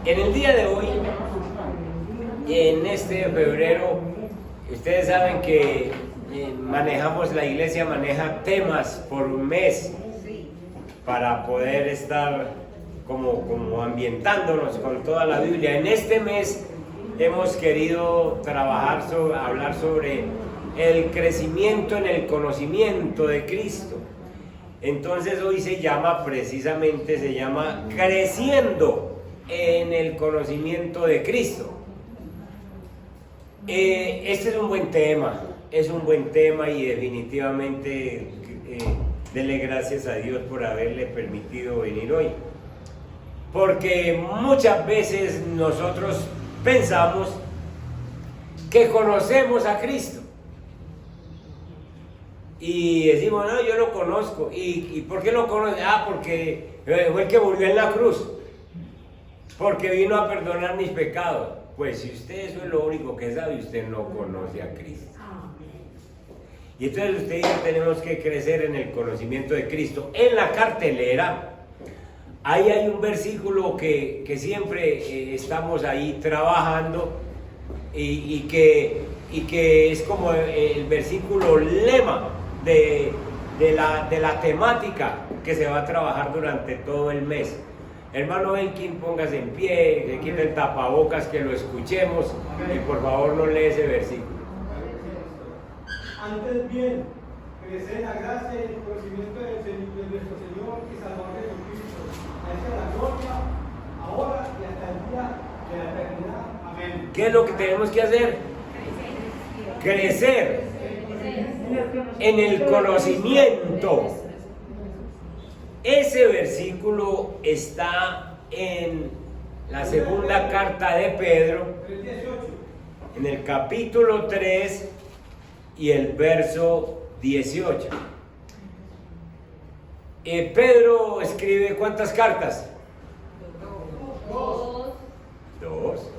En el día de hoy, en este febrero, ustedes saben que la iglesia maneja temas por un mes para poder estar como ambientándonos con toda la Biblia. En este mes hemos querido hablar sobre el crecimiento en el conocimiento de Cristo. Entonces hoy se llama creciendo en el conocimiento de Cristo. Este es un buen tema y definitivamente dele gracias a Dios por haberle permitido venir hoy. Porque muchas veces nosotros pensamos que conocemos a Cristo. Y decimos, no, yo lo conozco. ¿Y por qué lo conoce? Porque fue el que murió en la cruz. Porque vino a perdonar mis pecados. Pues si usted eso es lo único que sabe, usted no conoce a Cristo. Y entonces usted y yo tenemos que crecer en el conocimiento de Cristo. En la cartelera, ahí hay un versículo que siempre estamos ahí trabajando y que es como el versículo lema de la temática que se va a trabajar durante todo el mes. Hermano Elkin, póngase en pie, que quite el tapabocas, que lo escuchemos y por favor no lee ese versículo. Antes bien, crecer en la gracia y el conocimiento de nuestro Señor y Salvador Jesucristo. A Él sea la gloria, ahora y hasta el día de la eternidad. Amén. ¿Qué es lo que tenemos que hacer? Crecer en el conocimiento. Ese versículo está en la segunda carta de Pedro, en el capítulo 3 y el verso 18. Pedro escribe ¿cuántas cartas? Dos.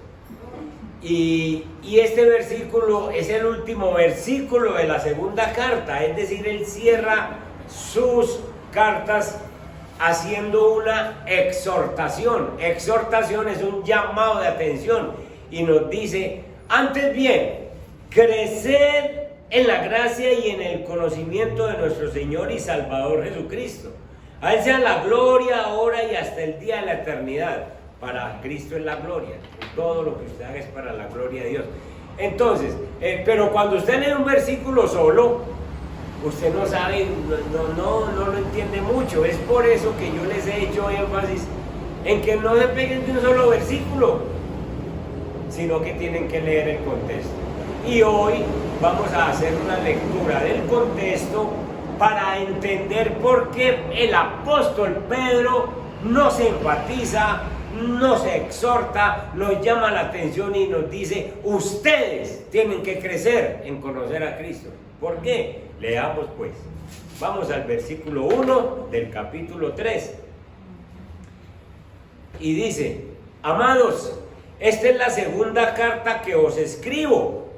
Y este versículo es el último versículo de la segunda carta, es decir, él cierra sus cartas haciendo una exhortación. Exhortación es un llamado de atención y nos dice, antes bien, crecer en la gracia y en el conocimiento de nuestro Señor y Salvador Jesucristo. A Él sea la gloria ahora y hasta el día de la eternidad. Para Cristo es la gloria. Todo lo que usted haga es para la gloria de Dios. Entonces, pero cuando usted lee un versículo solo, usted no sabe, no lo entiende mucho. Es por eso que yo les he hecho énfasis en que no dependen de un solo versículo, sino que tienen que leer el contexto. Y hoy vamos a hacer una lectura del contexto para entender por qué el apóstol Pedro no se enfatiza, no se exhorta, nos llama la atención y nos dice, ustedes tienen que crecer en conocer a Cristo. ¿Por qué? Leamos pues. Vamos al versículo 1 del capítulo 3. Y dice, amados, esta es la segunda carta que os escribo.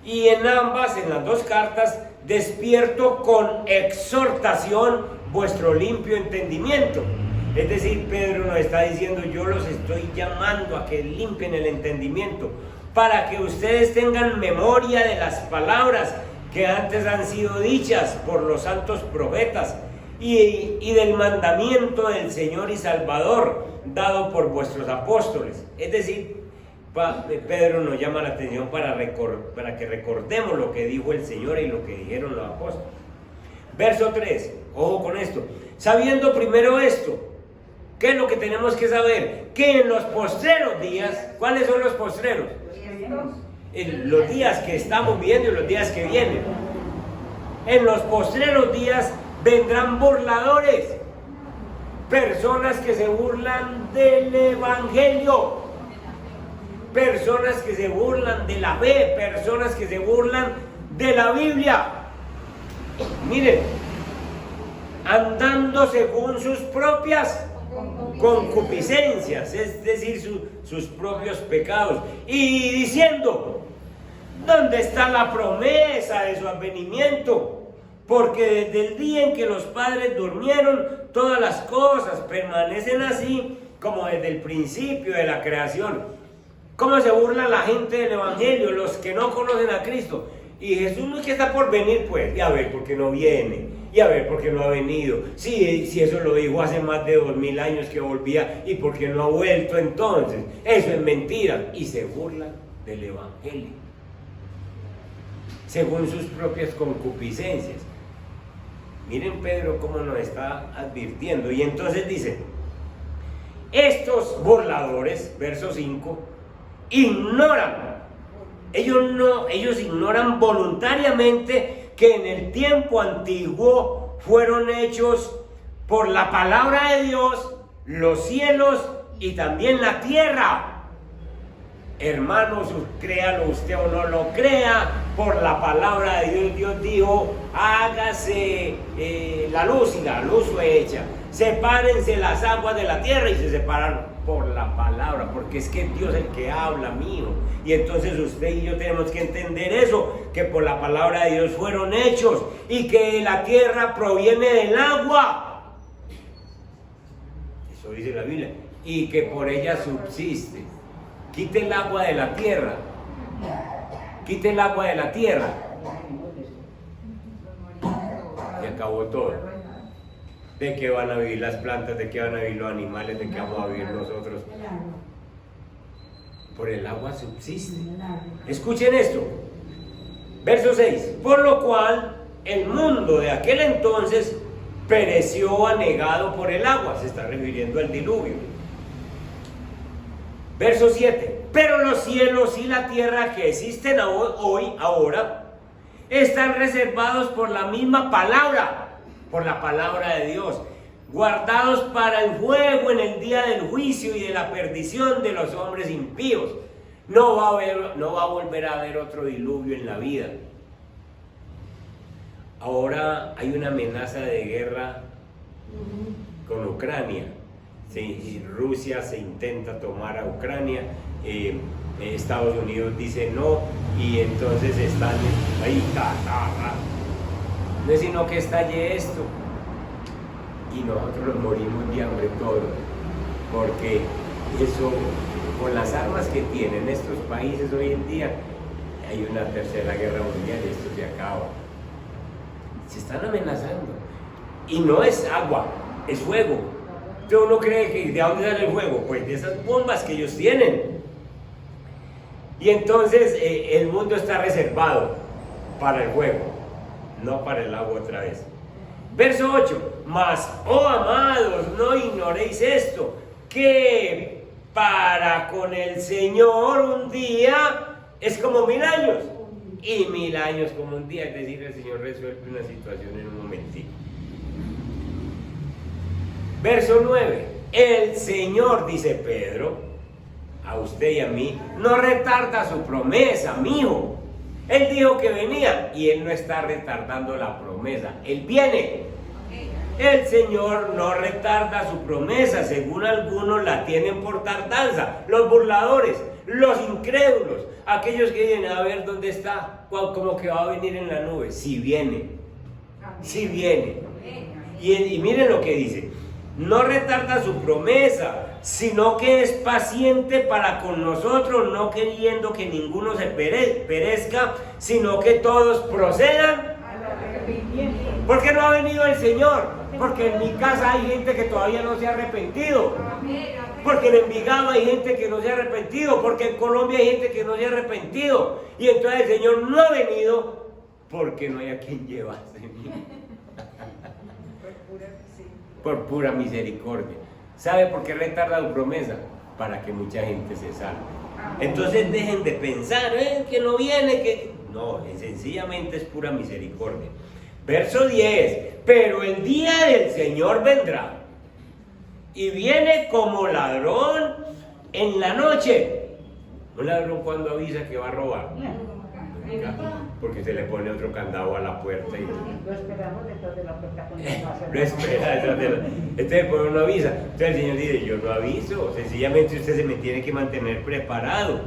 Y en las dos cartas, despierto con exhortación vuestro limpio entendimiento. Es decir, Pedro nos está diciendo, yo los estoy llamando a que limpien el entendimiento, para que ustedes tengan memoria de las palabras que antes han sido dichas por los santos profetas y del mandamiento del Señor y Salvador dado por vuestros apóstoles. Es decir, Pedro nos llama la atención para que recordemos lo que dijo el Señor y lo que dijeron los apóstoles. Verso 3, ojo con esto. Sabiendo primero esto, ¿qué es lo que tenemos que saber? Que en los postreros días, ¿cuáles son los postreros? Los días que estamos viendo y los días que vienen. En los postreros días vendrán burladores, personas que se burlan del evangelio, personas que se burlan de la fe, personas que se burlan de la Biblia. Miren, andando según sus propias concupiscencias, es decir, sus propios pecados, y diciendo, ¿dónde está la promesa de su advenimiento? porque desde el día en que los padres durmieron, todas las cosas permanecen así como desde el principio de la creación. ¿Cómo se burla la gente del Evangelio, los que no conocen a Cristo? Y Jesús no es que está por venir, pues, y a ver por qué no viene, y a ver por qué no ha venido. Si eso lo dijo hace más de 2000 años que volvía, y por qué no ha vuelto entonces. Eso es mentira. Y se burlan del Evangelio, según sus propias concupiscencias. Miren Pedro cómo nos está advirtiendo. Y entonces dice, estos burladores, verso 5, ignoran. Ellos ignoran voluntariamente que en el tiempo antiguo fueron hechos por la palabra de Dios los cielos y también la tierra. Hermanos, créalo usted o no lo crea, por la palabra de Dios, Dios dijo, hágase la luz, y la luz fue hecha. Sepárense las aguas de la tierra, y se separaron por la palabra, porque es que Dios es el que habla, mío. Y entonces usted y yo tenemos que entender eso, que por la palabra de Dios fueron hechos, y que la tierra proviene del agua. Eso dice la Biblia, y que por ella subsiste. Quite el agua de la tierra. Quite el agua de la tierra. Y acabó todo. ¿De qué van a vivir las plantas? ¿De qué van a vivir los animales? ¿De qué vamos a vivir nosotros? Por el agua subsiste. Escuchen esto. Verso 6. Por lo cual el mundo de aquel entonces pereció anegado por el agua. Se está refiriendo al diluvio. Verso 7. Pero los cielos y la tierra que existen ahora, están reservados por la misma palabra, por la palabra de Dios, guardados para el fuego en el día del juicio y de la perdición de los hombres impíos. No va a volver a haber otro diluvio en la vida. Ahora hay una amenaza de guerra con Ucrania. Si Rusia se intenta tomar a Ucrania, Estados Unidos dice no, y entonces están ahí, no es sino que estalle esto, y nosotros morimos de hambre todos, porque eso, con las armas que tienen estos países hoy en día, hay una tercera guerra mundial y esto se acaba. Se están amenazando, y no es agua, es fuego. Entonces uno cree que ¿de dónde sale el fuego? Pues de esas bombas que ellos tienen. Y entonces el mundo está reservado para el fuego, no para el agua otra vez. Verso 8. Mas, oh amados, no ignoréis esto, que para con el Señor un día es como 1000 años, y 1000 años como un día. Es decir, el Señor resuelve una situación en un momentito. Verso 9. El Señor, dice Pedro, a usted y a mí, no retarda su promesa, mijo. Él dijo que venía, y Él no está retardando la promesa. Él viene. El Señor no retarda su promesa, según algunos la tienen por tardanza. Los burladores, los incrédulos, aquellos que dicen, a ver dónde está, como que va a venir en la nube. Si viene, si viene. Y miren lo que dice. No retarda su promesa, sino que es paciente para con nosotros, no queriendo que ninguno se perezca, sino que todos procedan. ¿Por qué no ha venido el Señor? Porque en mi casa hay gente que todavía no se ha arrepentido. Porque en Envigado hay gente que no se ha arrepentido. Porque en Colombia hay gente que no se ha arrepentido. Y entonces el Señor no ha venido porque no hay a quien llevarse. Por pura misericordia. ¿Sabe por qué retarda su promesa? Para que mucha gente se salve. Entonces dejen de pensar que no viene, que... No, sencillamente es pura misericordia. Verso 10. Pero el día del Señor vendrá, y viene como ladrón en la noche. Un ladrón cuando avisa que va a robar, porque se le pone otro candado a la puerta y lo esperamos detrás de la puerta. lo espera detrás de la... Entonces pues uno avisa. Entonces el Señor dice, yo no aviso, sencillamente usted se me tiene que mantener preparado.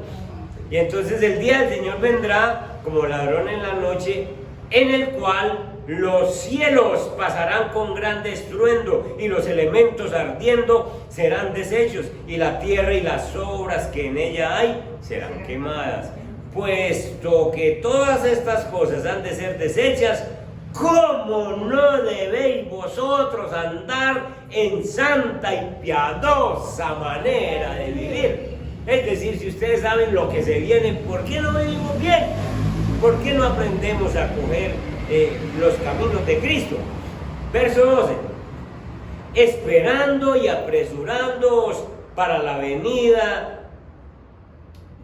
Y entonces el día del Señor vendrá como ladrón en la noche, en el cual los cielos pasarán con grande estruendo, y los elementos ardiendo serán deshechos, y la tierra y las obras que en ella hay serán quemadas. Puesto que todas estas cosas han de ser deshechas, ¿cómo no debéis vosotros andar en santa y piadosa manera de vivir? Es decir, si ustedes saben lo que se viene, ¿por qué no vivimos bien? ¿Por qué no aprendemos a coger los caminos de Cristo? Verso 12. Esperando y apresurándoos para la venida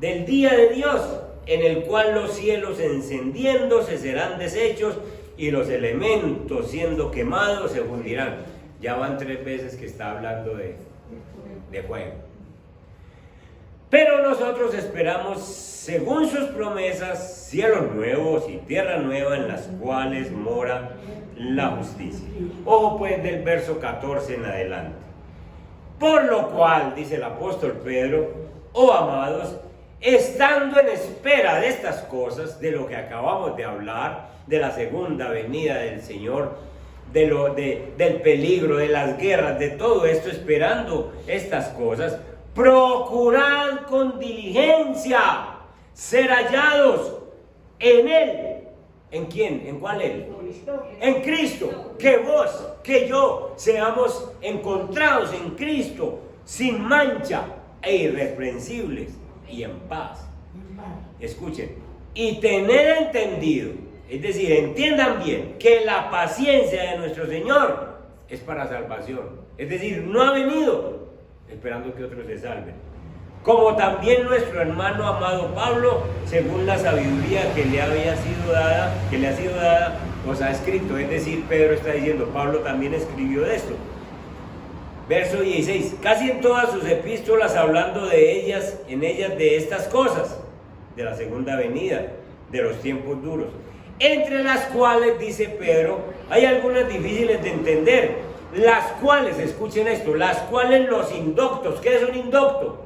del día de Dios, en el cual los cielos encendiéndose serán deshechos y los elementos siendo quemados se fundirán. Ya van 3 veces que está hablando de fuego. Pero nosotros esperamos, según sus promesas, cielos nuevos y tierra nueva en las cuales mora la justicia. Ojo pues del verso 14 en adelante. Por lo cual, dice el apóstol Pedro, oh amados, estando en espera de estas cosas, de lo que acabamos de hablar, de la segunda venida del Señor, del peligro, de las guerras, de todo esto, esperando estas cosas, procurad con diligencia ser hallados en Él. ¿En quién? ¿En cuál Él? En Cristo. Que vos, que yo seamos encontrados en Cristo, sin mancha e irreprensibles y en paz. Escuchen, y tener entendido, es decir, entiendan bien, que la paciencia de nuestro Señor es para salvación. Es decir, no ha venido esperando que otros se salven. Como también nuestro hermano amado Pablo, según la sabiduría que le ha sido dada, os ha escrito. Es decir, Pedro está diciendo, Pablo también escribió de esto. Verso 16, casi en todas sus epístolas hablando de ellas, de estas cosas, de la segunda venida, de los tiempos duros, entre las cuales, dice Pedro, hay algunas difíciles de entender, las cuales, escuchen esto, las cuales los indoctos, ¿qué es un indocto?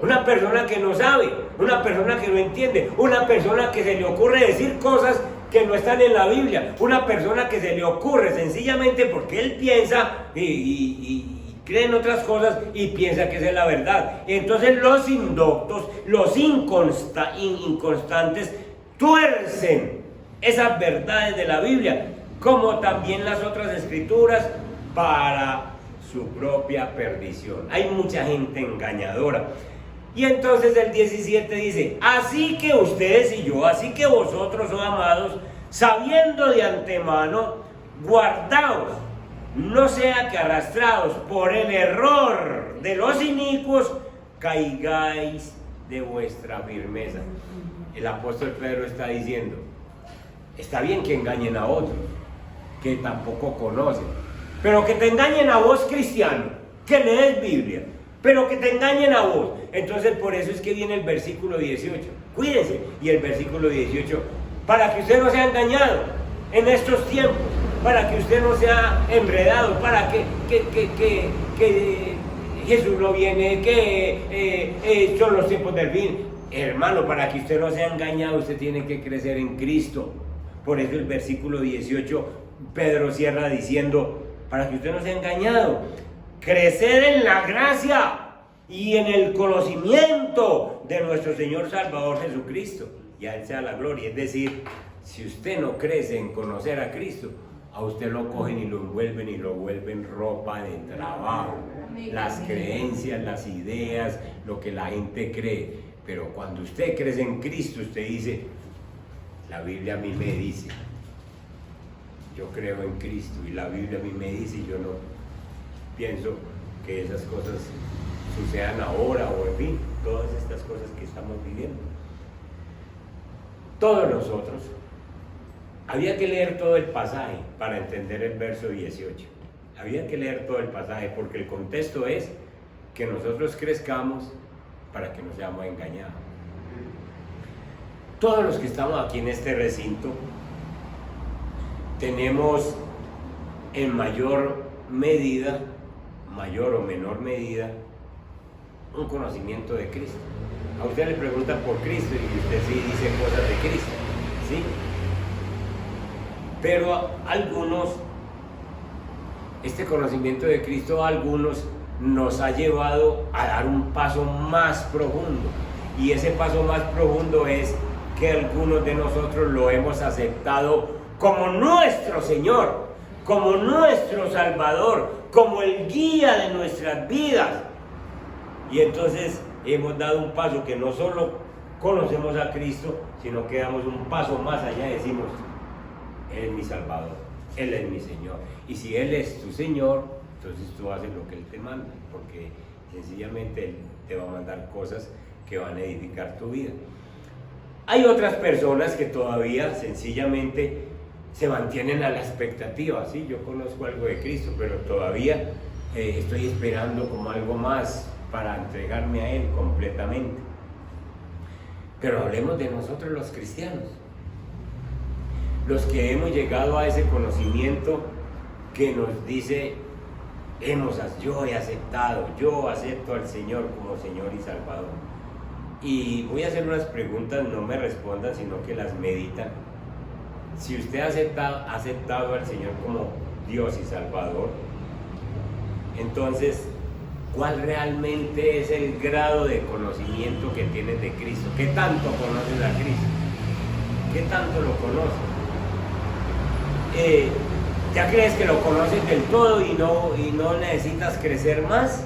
Una persona que no sabe, una persona que no entiende, una persona que se le ocurre decir cosas que no están en la Biblia, una persona que se le ocurre sencillamente porque él piensa y cree en otras cosas y piensa que esa es la verdad. Entonces los indoctos, los inconstantes, tuercen esas verdades de la Biblia, como también las otras escrituras, para su propia perdición. Hay mucha gente engañadora. Y entonces el 17 dice, así que ustedes y yo, así que vosotros, oh amados, sabiendo de antemano, guardaos, no sea que arrastrados por el error de los inicuos, caigáis de vuestra firmeza. El apóstol Pedro está diciendo, está bien que engañen a otros, que tampoco conocen, pero que te engañen a vos, cristiano, que lees Biblia, pero que te engañen a vos. Entonces por eso es que viene el versículo 18, cuídense, y el versículo 18, para que usted no sea engañado en estos tiempos, para que usted no sea enredado, para que Jesús no viene, que son los tiempos del fin. Hermano, para que usted no sea engañado, usted tiene que crecer en Cristo. Por eso el versículo 18, Pedro cierra diciendo, para que usted no sea engañado, crecer en la gracia y en el conocimiento de nuestro Señor Salvador Jesucristo, y a Él sea la gloria. Es decir, si usted no crece en conocer a Cristo, a usted lo cogen y lo envuelven y lo vuelven ropa de trabajo, las creencias, las ideas, lo que la gente cree. Pero cuando usted crece en Cristo, usted dice, la Biblia a mí me dice, yo creo en Cristo, y la Biblia a mí me dice, y yo no pienso que esas cosas sucedan ahora, o en fin, todas estas cosas que estamos viviendo. Todos nosotros, había que leer todo el pasaje para entender el verso 18. Había que leer todo el pasaje porque el contexto es que nosotros crezcamos para que no seamos engañados. Todos los que estamos aquí en este recinto tenemos en mayor medida, mayor o menor medida, un conocimiento de Cristo. A usted le preguntan por Cristo y usted sí dice cosas de Cristo, ¿sí? Pero algunos, este conocimiento de Cristo a algunos nos ha llevado a dar un paso más profundo. Y ese paso más profundo es que algunos de nosotros lo hemos aceptado como nuestro Señor, como nuestro Salvador, como el guía de nuestras vidas. Y entonces hemos dado un paso que no solo conocemos a Cristo, sino que damos un paso más allá y decimos: Él es mi Salvador, Él es mi Señor. Y si Él es tu Señor, entonces tú haces lo que Él te manda, porque sencillamente Él te va a mandar cosas que van a edificar tu vida. Hay otras personas que todavía sencillamente se mantienen a la expectativa. Sí, yo conozco algo de Cristo, pero todavía estoy esperando como algo más para entregarme a Él completamente. Pero hablemos de nosotros los cristianos, los que hemos llegado a ese conocimiento que nos dice: yo he aceptado, yo acepto al Señor como Señor y Salvador. Y voy a hacer unas preguntas, no me respondan, sino que las meditan. Si usted ha aceptado al Señor como Dios y Salvador, entonces, ¿cuál realmente es el grado de conocimiento que tienes de Cristo? ¿Qué tanto conoces a Cristo? ¿Qué tanto lo conoces? ¿Ya crees que lo conoces del todo y no necesitas crecer más?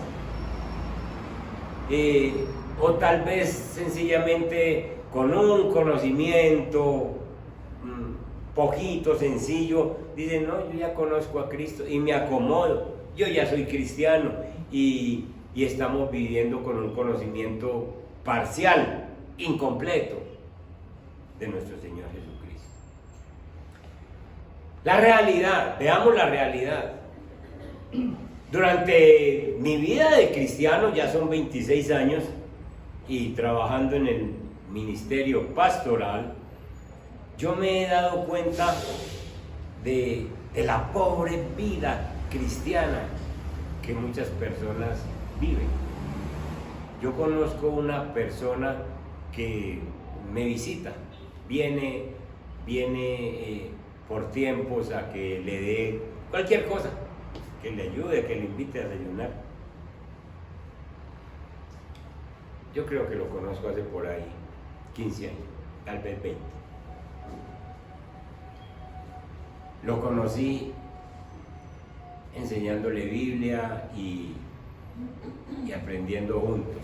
O tal vez sencillamente con un conocimiento poquito, sencillo, dicen: no, yo ya conozco a Cristo y me acomodo, yo ya soy cristiano, y estamos viviendo con un conocimiento parcial, incompleto de nuestro Señor Jesucristo. La realidad, veamos la realidad. Durante mi vida de cristiano, ya son 26 años, y trabajando en el ministerio pastoral, yo me he dado cuenta de la pobre vida cristiana que muchas personas viven. Yo conozco una persona que me visita, viene por tiempos a que le dé cualquier cosa, que le ayude, que le invite a desayunar. Yo creo que lo conozco hace por ahí 15 años, tal vez 20. Lo conocí enseñándole Biblia y aprendiendo juntos.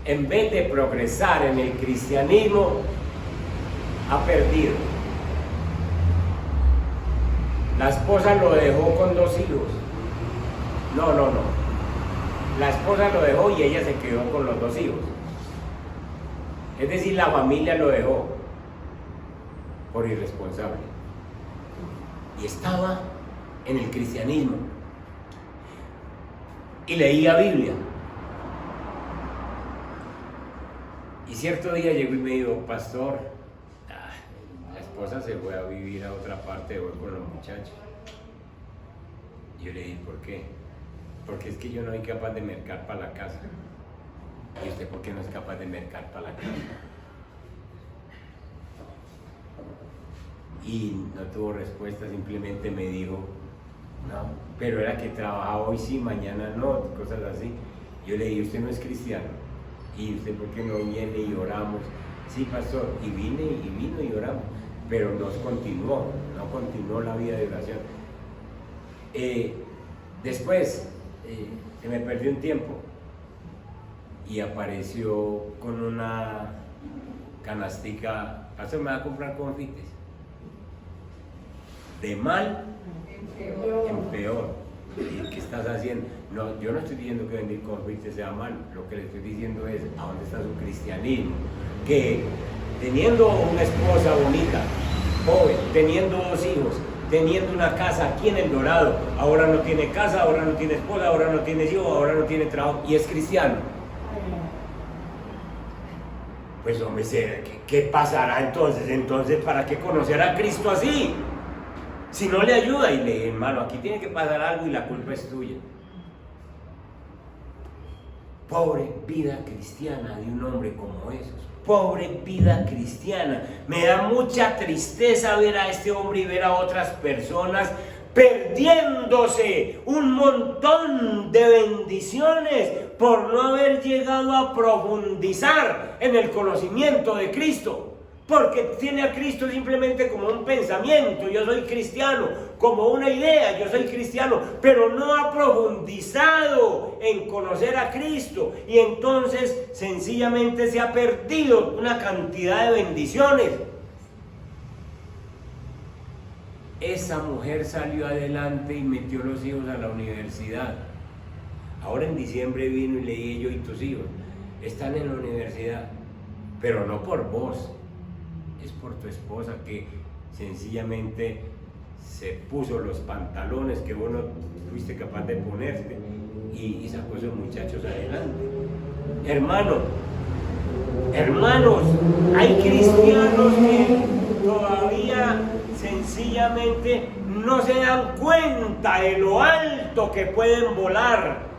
En vez de progresar en el cristianismo, ha perdido. La esposa lo dejó con 2 hijos. No. La esposa lo dejó y ella se quedó con los 2 hijos. Es decir, la familia lo dejó por irresponsable. Y estaba en el cristianismo y leía Biblia. Y cierto día llegó y me dijo: pastor, la esposa se fue a vivir a otra parte, voy con los muchachos. Y yo le dije: ¿por qué? Porque es que yo no soy capaz de mercar para la casa. ¿Y usted por qué no es capaz de mercar para la casa? Y no tuvo respuesta, simplemente me dijo: no, pero era que trabajaba hoy sí, mañana no, cosas así. Yo le dije: usted no es cristiano, ¿y usted por qué no viene y oramos? Sí, pastor, y vino y oramos, pero no continuó la vida de oración. Después se me perdió un tiempo y apareció con una canastica: pastor, ¿me va a comprar confites? De mal en peor. ¿Qué estás haciendo? No, yo no estoy diciendo que vender confites sea mal, lo que le estoy diciendo es: ¿a dónde está su cristianismo? Que teniendo una esposa bonita, joven, teniendo 2 hijos, teniendo una casa aquí en El Dorado, ahora no tiene casa, ahora no tiene esposa, ahora no tiene hijos, ahora no tiene trabajo y es cristiano. Pues hombre, ¿qué pasará entonces? Entonces, ¿para qué conocer a Cristo así? Si no le ayuda. Y le dije: hermano, aquí tiene que pasar algo y la culpa es tuya. Pobre vida cristiana de un hombre como esos. Pobre vida cristiana. Me da mucha tristeza ver a este hombre y ver a otras personas perdiéndose un montón de bendiciones por no haber llegado a profundizar en el conocimiento de Cristo. Porque tiene a Cristo simplemente como un pensamiento, yo soy cristiano, como una idea, yo soy cristiano, pero no ha profundizado en conocer a Cristo y entonces sencillamente se ha perdido una cantidad de bendiciones. Esa mujer salió adelante y metió los hijos a la universidad. Ahora en diciembre vino y le dije yo, y tus hijos están en la universidad, pero no por vos. Es por tu esposa que sencillamente se puso los pantalones que vos no fuiste capaz de ponerte y sacó a esos muchachos adelante. Hermanos, hay cristianos que todavía sencillamente no se dan cuenta de lo alto que pueden volar,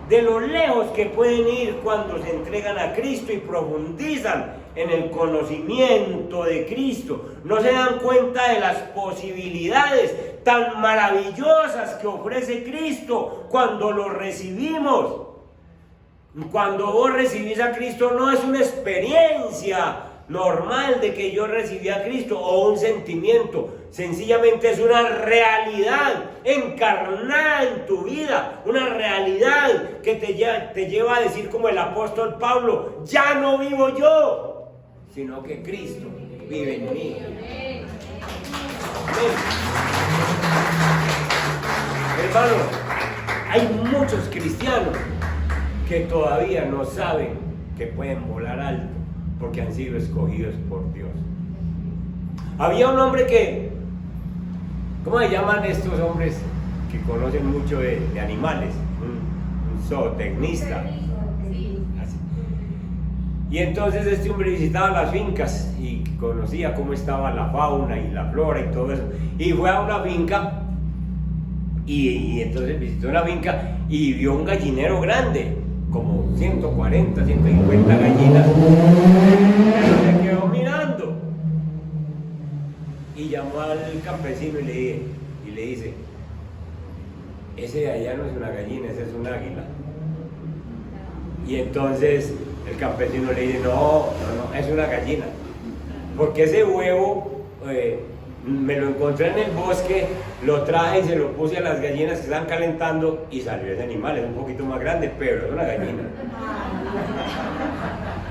de lo lejos que pueden ir cuando se entregan a Cristo y profundizan en el conocimiento de Cristo. No se dan cuenta de las posibilidades tan maravillosas que ofrece Cristo cuando lo recibimos. Cuando vos recibís a Cristo no es una experiencia normal de que yo recibí a Cristo o un sentimiento, sencillamente es una realidad encarnada en tu vida, una realidad que te lleva a decir como el apóstol Pablo, ya no vivo yo, sino que Cristo vive en mí. Amén. Hermanos, hay muchos cristianos que todavía no saben que pueden volar alto porque han sido escogidos por Dios. Había un hombre que, ¿cómo se llaman estos hombres que conocen mucho de animales? Un zootecnista. Así. Y entonces este hombre visitaba las fincas y conocía cómo estaba la fauna y la flora y todo eso. Y fue a una finca y entonces visitó una finca y vio un gallinero grande, como 140, 150 gallinas. Se quedó mirando y llamó al campesino y le dice, ese de allá no es una gallina, ese es un águila. Y entonces el campesino le dice, no, es una gallina, porque ese huevo me lo encontré en el bosque, lo traje y se lo puse a las gallinas que están calentando y salió ese animal, es un poquito más grande, pero es una gallina.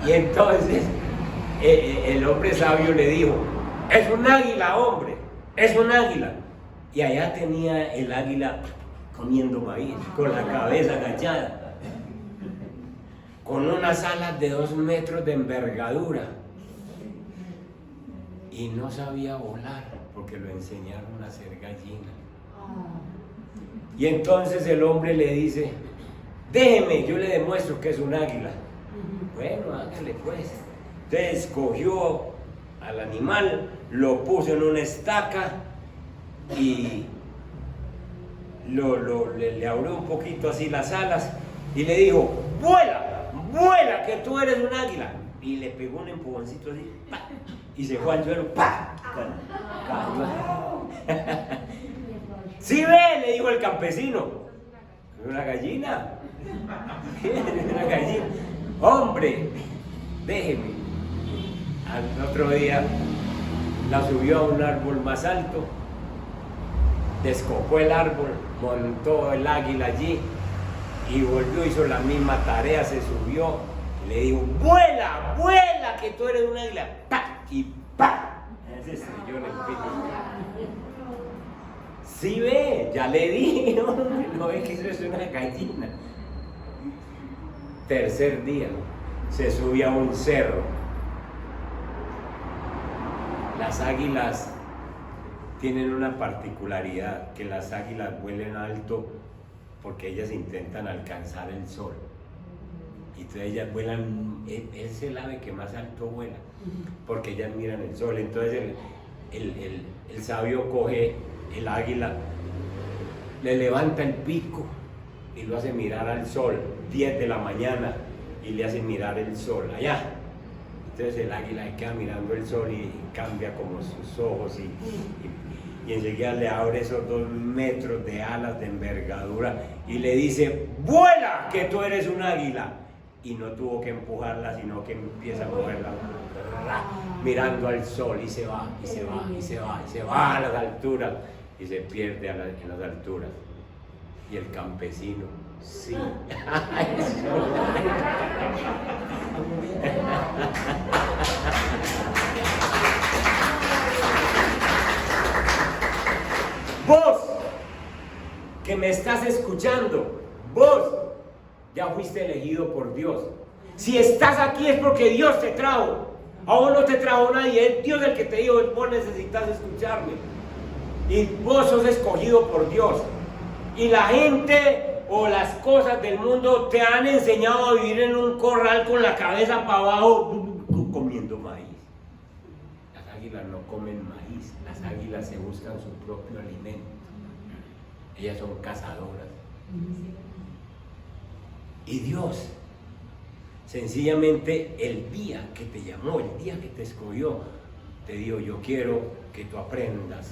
Y entonces el hombre sabio le dijo, es un águila, hombre, es un águila. Y allá tenía el águila comiendo maíz, con la cabeza agachada, con unas alas de 2 metros de envergadura. Y no sabía volar porque lo enseñaron a ser gallina. Y entonces el hombre le dice, déjeme, yo le demuestro que es un águila. Bueno, hágale pues. Entonces cogió al animal, lo puso en una estaca y le abrió un poquito así las alas y le dijo, vuela, vuela, que tú eres un águila. Y le pegó un empujoncito así, ¡pa! Y se fue al suelo, ¡pa! ¿Sí ve? Le dijo el campesino. Es una gallina. Es una gallina. Hombre, déjeme. Al otro día la subió a un árbol más alto, descopó el árbol, montó el águila allí y volvió, hizo la misma tarea, se subió. Le dijo, vuela, vuela, que tú eres un águila. ¡Pa! Y ¡pa! Se estrelló en el piso. Sí ve, ya le dije, no ve que eso es una gallina. Tercer día, se subió a un cerro. Las águilas tienen una particularidad, que las águilas vuelan alto porque ellas intentan alcanzar el sol. Y entonces ellas vuelan, es el ave que más alto vuela, porque ellas miran el sol. Entonces el sabio coge el águila, le levanta el pico y lo hace mirar al sol, 10 de la mañana, y le hace mirar el sol allá. Entonces el águila queda mirando el sol y cambia como sus ojos y enseguida le abre esos 2 metros de alas de envergadura y le dice: ¡vuela, que tú eres un águila! Y no tuvo que empujarla, sino que empieza a moverla mirando al sol, y se va, y se va, y se va, y se va a las alturas, y se pierde en las alturas. Y el campesino, sí. Vos que me estás escuchando, vos ya fuiste elegido por Dios. Si estás aquí es porque Dios te trajo. A vos no te trajo nadie, es Dios el que te dijo: vos necesitas escucharme. Y vos sos escogido por Dios. Y la gente o las cosas del mundo te han enseñado a vivir en un corral con la cabeza para abajo comiendo maíz. Las águilas no comen maíz, las águilas se buscan su propio alimento. Ellas son cazadoras. Y Dios, sencillamente, el día que te llamó, el día que te escogió, te dijo: yo quiero que tú aprendas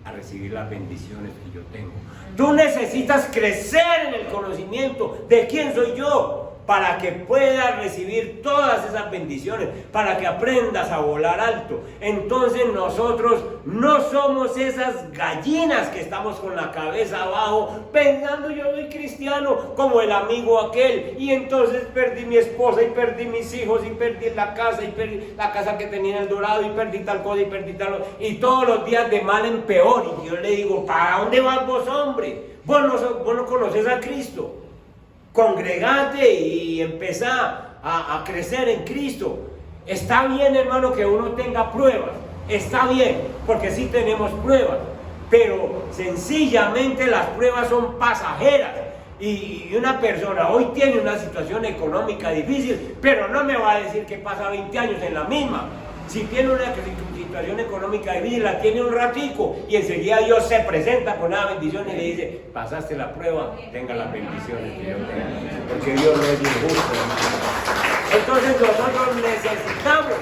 a recibir las bendiciones que yo tengo. Tú necesitas crecer en el conocimiento de quién soy yo, para que puedas recibir todas esas bendiciones, para que aprendas a volar alto. Entonces nosotros no somos esas gallinas que estamos con la cabeza abajo pensando: yo soy cristiano, como el amigo aquel, y entonces perdí mi esposa, y perdí mis hijos, y perdí la casa, y perdí la casa que tenía en El Dorado, y perdí tal cosa, y perdí tal cosa, y todos los días de mal en peor. Y yo le digo: ¿para dónde vas vos, hombre? Vos no conoces a Cristo. Congregate y empezá a crecer en Cristo. Está bien, hermano, que uno tenga pruebas. Está bien, porque sí tenemos pruebas. Pero sencillamente las pruebas son pasajeras. Y una persona hoy tiene una situación económica difícil, pero no me va a decir que pasa 20 años en la misma. Si tiene una situación económica difícil, la tiene un ratico, y enseguida Dios se presenta con una bendición y le dice: pasaste la prueba, tenga las bendiciones que yo tengo, porque Dios no es injusto, hermano. Entonces nosotros necesitamos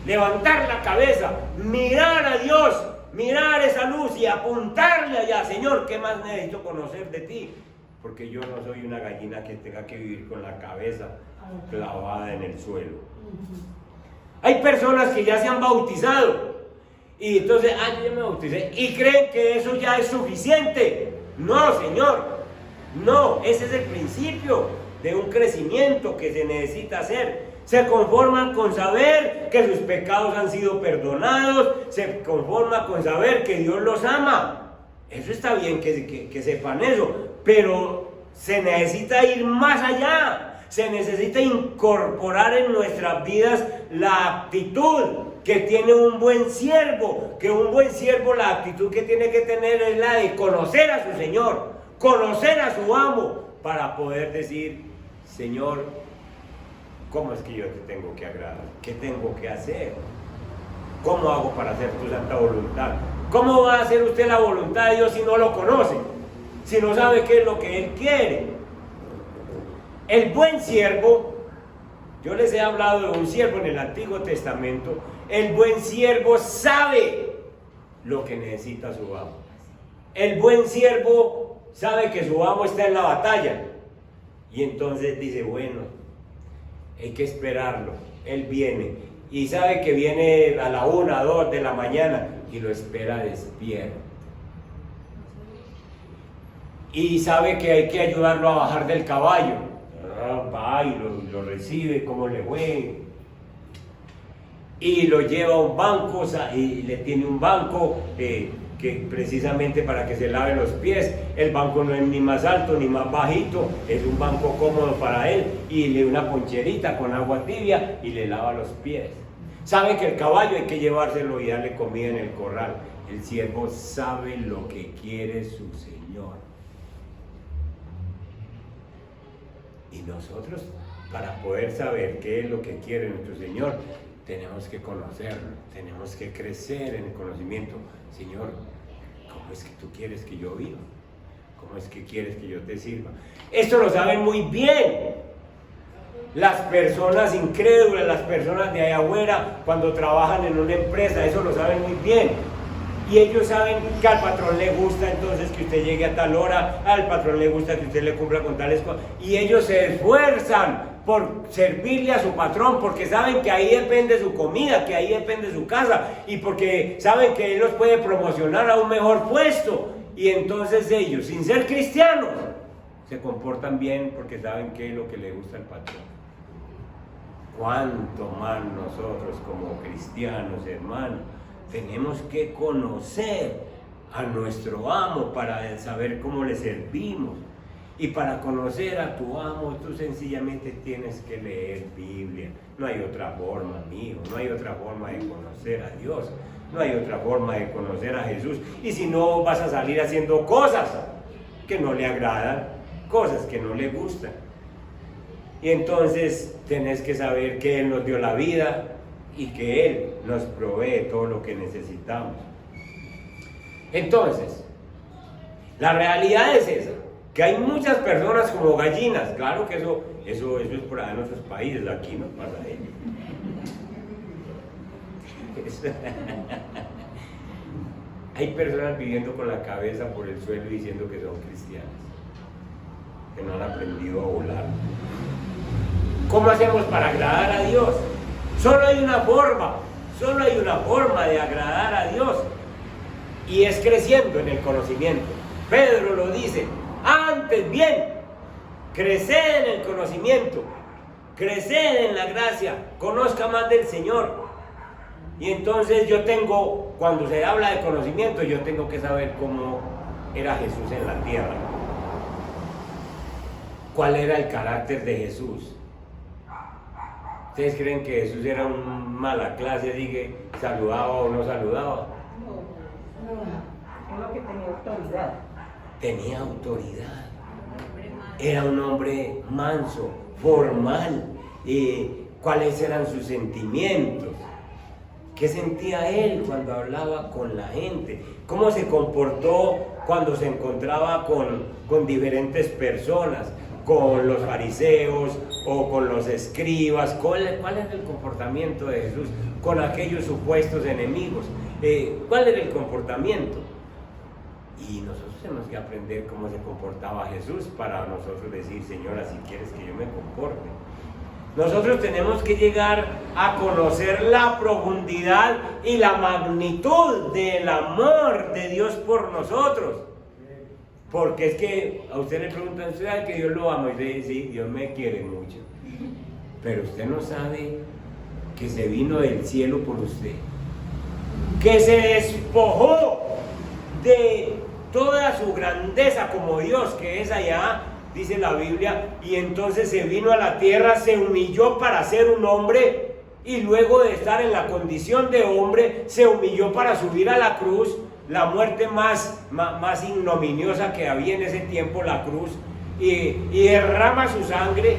levantar la cabeza, mirar a Dios, mirar esa luz y apuntarle allá: Señor, ¿qué más necesito conocer de ti? Porque yo no soy una gallina que tenga que vivir con la cabeza clavada en el suelo. Hay personas que ya se han bautizado y entonces: yo ya me bauticé, y creen que eso ya es suficiente. No, señor, no, ese es el principio de un crecimiento que se necesita hacer. Se conforman con saber que sus pecados han sido perdonados, se conforman con saber que Dios los ama. Eso está bien que sepan eso, pero se necesita ir más allá. Se necesita incorporar en nuestras vidas la actitud que tiene un buen siervo. Que un buen siervo, la actitud que tiene que tener es la de conocer a su Señor, conocer a su amo, para poder decir: Señor, ¿cómo es que yo te tengo que agradar? ¿Qué tengo que hacer? ¿Cómo hago para hacer tu santa voluntad? ¿Cómo va a hacer usted la voluntad de Dios si no lo conoce? Si no sabe qué es lo que Él quiere. El buen siervo, yo les he hablado de un siervo en el Antiguo Testamento. El buen siervo sabe lo que necesita su amo. El buen siervo sabe que su amo está en la batalla, y entonces dice: bueno, hay que esperarlo. Él viene y sabe que viene a la 1, 2 de la mañana, y lo espera despierto. Y sabe que hay que ayudarlo a bajar del caballo. Va y lo recibe, como le fue, y lo lleva a un banco, y le tiene un banco que precisamente para que se lave los pies. El banco no es ni más alto ni más bajito, es un banco cómodo para él, y le da una poncherita con agua tibia y le lava los pies. Sabe que el caballo hay que llevárselo y darle comida en el corral. El siervo sabe lo que quiere su Señor. Y nosotros, para poder saber qué es lo que quiere nuestro Señor, tenemos que conocerlo, tenemos que crecer en el conocimiento. Señor, ¿cómo es que tú quieres que yo viva? ¿Cómo es que quieres que yo te sirva? Esto lo saben muy bien las personas incrédulas, las personas de allá afuera, cuando trabajan en una empresa, eso lo saben muy bien. Y ellos saben que al patrón le gusta entonces que usted llegue a tal hora, al patrón le gusta que usted le cumpla con tales cosas. Y ellos se esfuerzan por servirle a su patrón, porque saben que ahí depende su comida, que ahí depende su casa, y porque saben que él los puede promocionar a un mejor puesto. Y entonces ellos, sin ser cristianos, se comportan bien porque saben qué es lo que le gusta al patrón. ¿Cuánto más nosotros como cristianos, hermanos, tenemos que conocer a nuestro amo para saber cómo le servimos? Y para conocer a tu amo, tú sencillamente tienes que leer Biblia. No hay otra forma, amigo, no hay otra forma de conocer a Dios, no hay otra forma de conocer a Jesús. Y si no, vas a salir haciendo cosas que no le agradan, cosas que no le gustan. Y entonces tenés que saber que Él nos dio la vida y que Él nos provee todo lo que necesitamos. Entonces, la realidad es esa, que hay muchas personas como gallinas. Claro que eso es por allá en otros países, aquí no pasa eso. Hay personas viviendo con la cabeza por el suelo diciendo que son cristianas, que no han aprendido a volar. ¿Cómo hacemos para agradar a Dios? Solo hay una forma de agradar a Dios, y es creciendo en el conocimiento. Pedro lo dice: antes bien, creced en el conocimiento, creced en la gracia, conozca más del Señor. Y entonces cuando se habla de conocimiento, yo tengo que saber cómo era Jesús en la tierra. ¿Cuál era el carácter de Jesús? ¿Ustedes creen que Jesús era un mala clase, diga, saludaba o no saludaba? No, es lo que tenía autoridad. Tenía autoridad. Era un hombre manso, formal. ¿Cuáles eran sus sentimientos? ¿Qué sentía él cuando hablaba con la gente? ¿Cómo se comportó cuando se encontraba con diferentes personas? Con los fariseos o con los escribas. ¿Cuál era el comportamiento de Jesús con aquellos supuestos enemigos? ¿Cuál era el comportamiento? Y nosotros tenemos que aprender cómo se comportaba Jesús para nosotros decir: Señor, así quieres que yo me comporte. Nosotros tenemos que llegar a conocer la profundidad y la magnitud del amor de Dios por nosotros. Porque es que a usted le preguntan: ¿usted sabe que Dios lo ama? Y usted dice: sí, Dios me quiere mucho. Pero usted no sabe que se vino del cielo por usted, que se despojó de toda su grandeza como Dios, que es allá, dice la Biblia, y entonces se vino a la tierra, se humilló para ser un hombre, y luego de estar en la condición de hombre, se humilló para subir a la cruz, la muerte más ignominiosa que había en ese tiempo, la cruz, y derrama su sangre,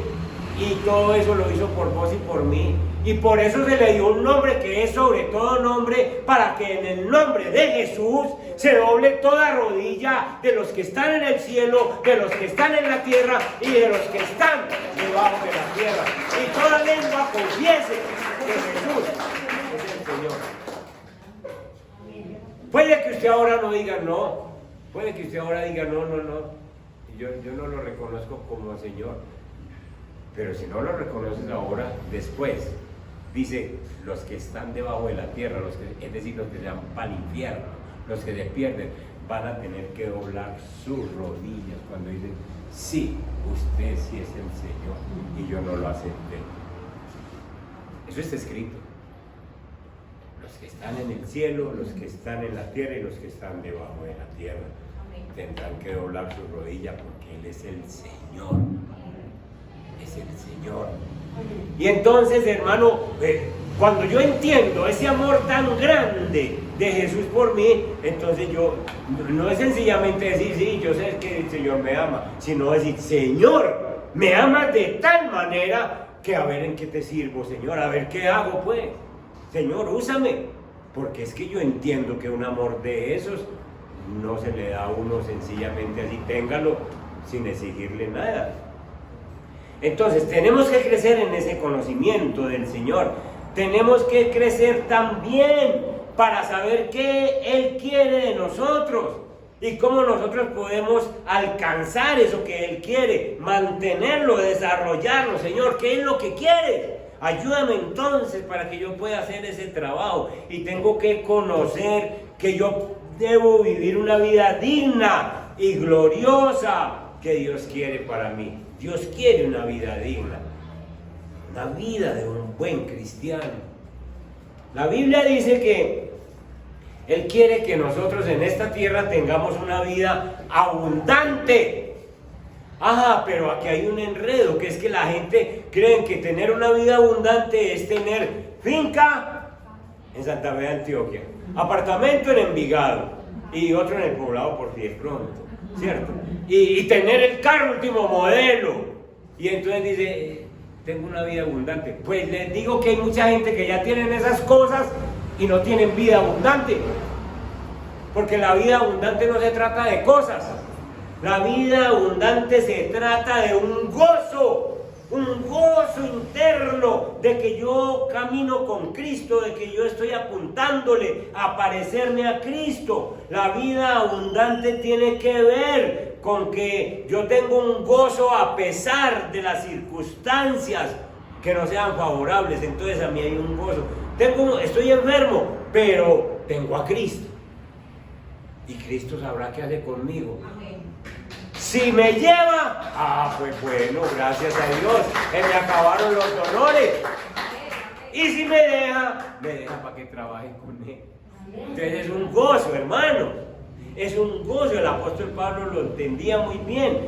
y todo eso lo hizo por vos y por mí. Y por eso se le dio un nombre que es sobre todo nombre, para que en el nombre de Jesús se doble toda rodilla de los que están en el cielo, de los que están en la tierra y de los que están debajo de la tierra. Y toda lengua confiese que Jesús es el Señor. Puede que usted ahora no diga no, puede que usted ahora diga no, yo no lo reconozco como Señor. Pero si no lo reconoces ahora, después dice: los que están debajo de la tierra, es decir, los que se van para el infierno, los que se pierden, van a tener que doblar sus rodillas cuando dicen: sí, usted sí es el Señor y yo no lo acepté. Eso está escrito. Los que están en el cielo, los que están en la tierra y los que están debajo de la tierra tendrán que doblar su rodilla, porque Él es el Señor. Es el Señor. Y entonces, hermano, cuando yo entiendo ese amor tan grande de Jesús por mí, entonces yo no es sencillamente decir: sí, yo sé que el Señor me ama, sino decir: Señor, me amas de tal manera que a ver en qué te sirvo, Señor, a ver qué hago, pues, Señor, úsame, porque es que yo entiendo que un amor de esos no se le da a uno sencillamente así, téngalo sin exigirle nada. Entonces tenemos que crecer en ese conocimiento del Señor, tenemos que crecer también para saber qué Él quiere de nosotros y cómo nosotros podemos alcanzar eso que Él quiere, mantenerlo, desarrollarlo. Señor, ¿qué es lo que quieres? Ayúdame entonces para que yo pueda hacer ese trabajo, y tengo que conocer que yo debo vivir una vida digna y gloriosa que Dios quiere para mí. Dios quiere una vida digna, una vida de un buen cristiano. La Biblia dice que Él quiere que nosotros en esta tierra tengamos una vida abundante. Pero aquí hay un enredo, que es que la gente cree que tener una vida abundante es tener finca en Santa Fe de Antioquia, apartamento en Envigado y otro en el Poblado por si de pronto, ¿cierto? Y tener el carro último modelo. Y entonces dice, tengo una vida abundante. Pues les digo que hay mucha gente que ya tienen esas cosas y no tienen vida abundante. Porque la vida abundante no se trata de cosas. La vida abundante se trata de un gozo interno, de que yo camino con Cristo, de que yo estoy apuntándole a parecerme a Cristo. La vida abundante tiene que ver con que yo tengo un gozo a pesar de las circunstancias que no sean favorables. Entonces a mí hay un gozo. Estoy enfermo, pero tengo a Cristo. Y Cristo sabrá qué hace conmigo. Amén. Si me lleva, pues bueno, gracias a Dios, me acabaron los dolores. Y si me deja para que trabaje con Él. Entonces es un gozo, hermano. Es un gozo. El apóstol Pablo lo entendía muy bien.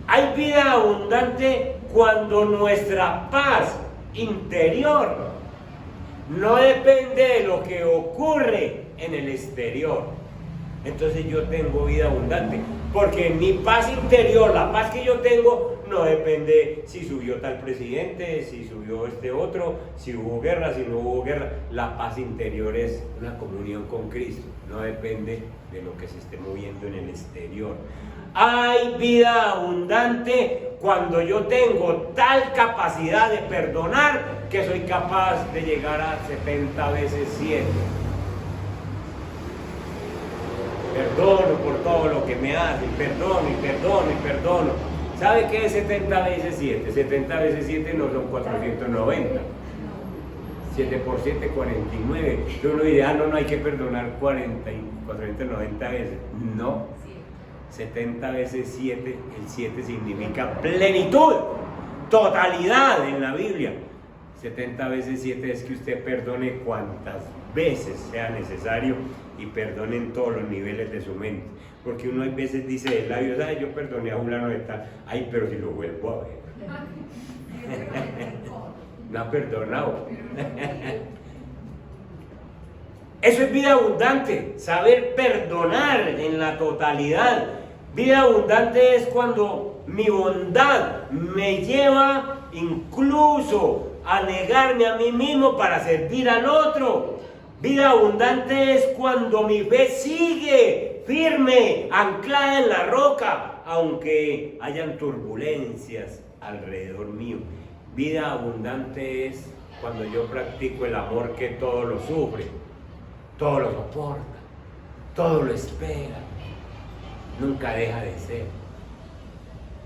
Hay vida abundante cuando nuestra paz interior no depende de lo que ocurre en el exterior. Entonces yo tengo vida abundante, porque mi paz interior, la paz que yo tengo, no depende si subió tal presidente, si subió este otro, si hubo guerra, si no hubo guerra. La paz interior es una comunión con Cristo, no depende de lo que se esté moviendo en el exterior. Hay vida abundante cuando yo tengo tal capacidad de perdonar que soy capaz de llegar a 70 veces 7. Perdono por todo lo que me hacen, perdono y perdono y perdono. ¿Sabe qué es 70 veces 7? 70 veces 7 no son 490. 7 por 7, 49. Y uno dirá, no hay que perdonar 490 veces. No. 70 veces 7, el 7 significa plenitud, totalidad en la Biblia. 70 veces 7 es que usted perdone cuantas veces sea necesario y perdone en todos los niveles de su mente. Porque uno a veces dice de labios, yo perdoné a fulano de tal, pero si lo vuelvo a ver. No ha perdonado. Eso es vida abundante, saber perdonar en la totalidad. Vida abundante es cuando mi bondad me lleva incluso a negarme a mí mismo para servir al otro. Vida abundante es cuando mi fe sigue firme, anclada en la roca, aunque hayan turbulencias alrededor mío. Vida abundante es cuando yo practico el amor que todo lo sufre, todo lo soporta, todo lo espera, nunca deja de ser.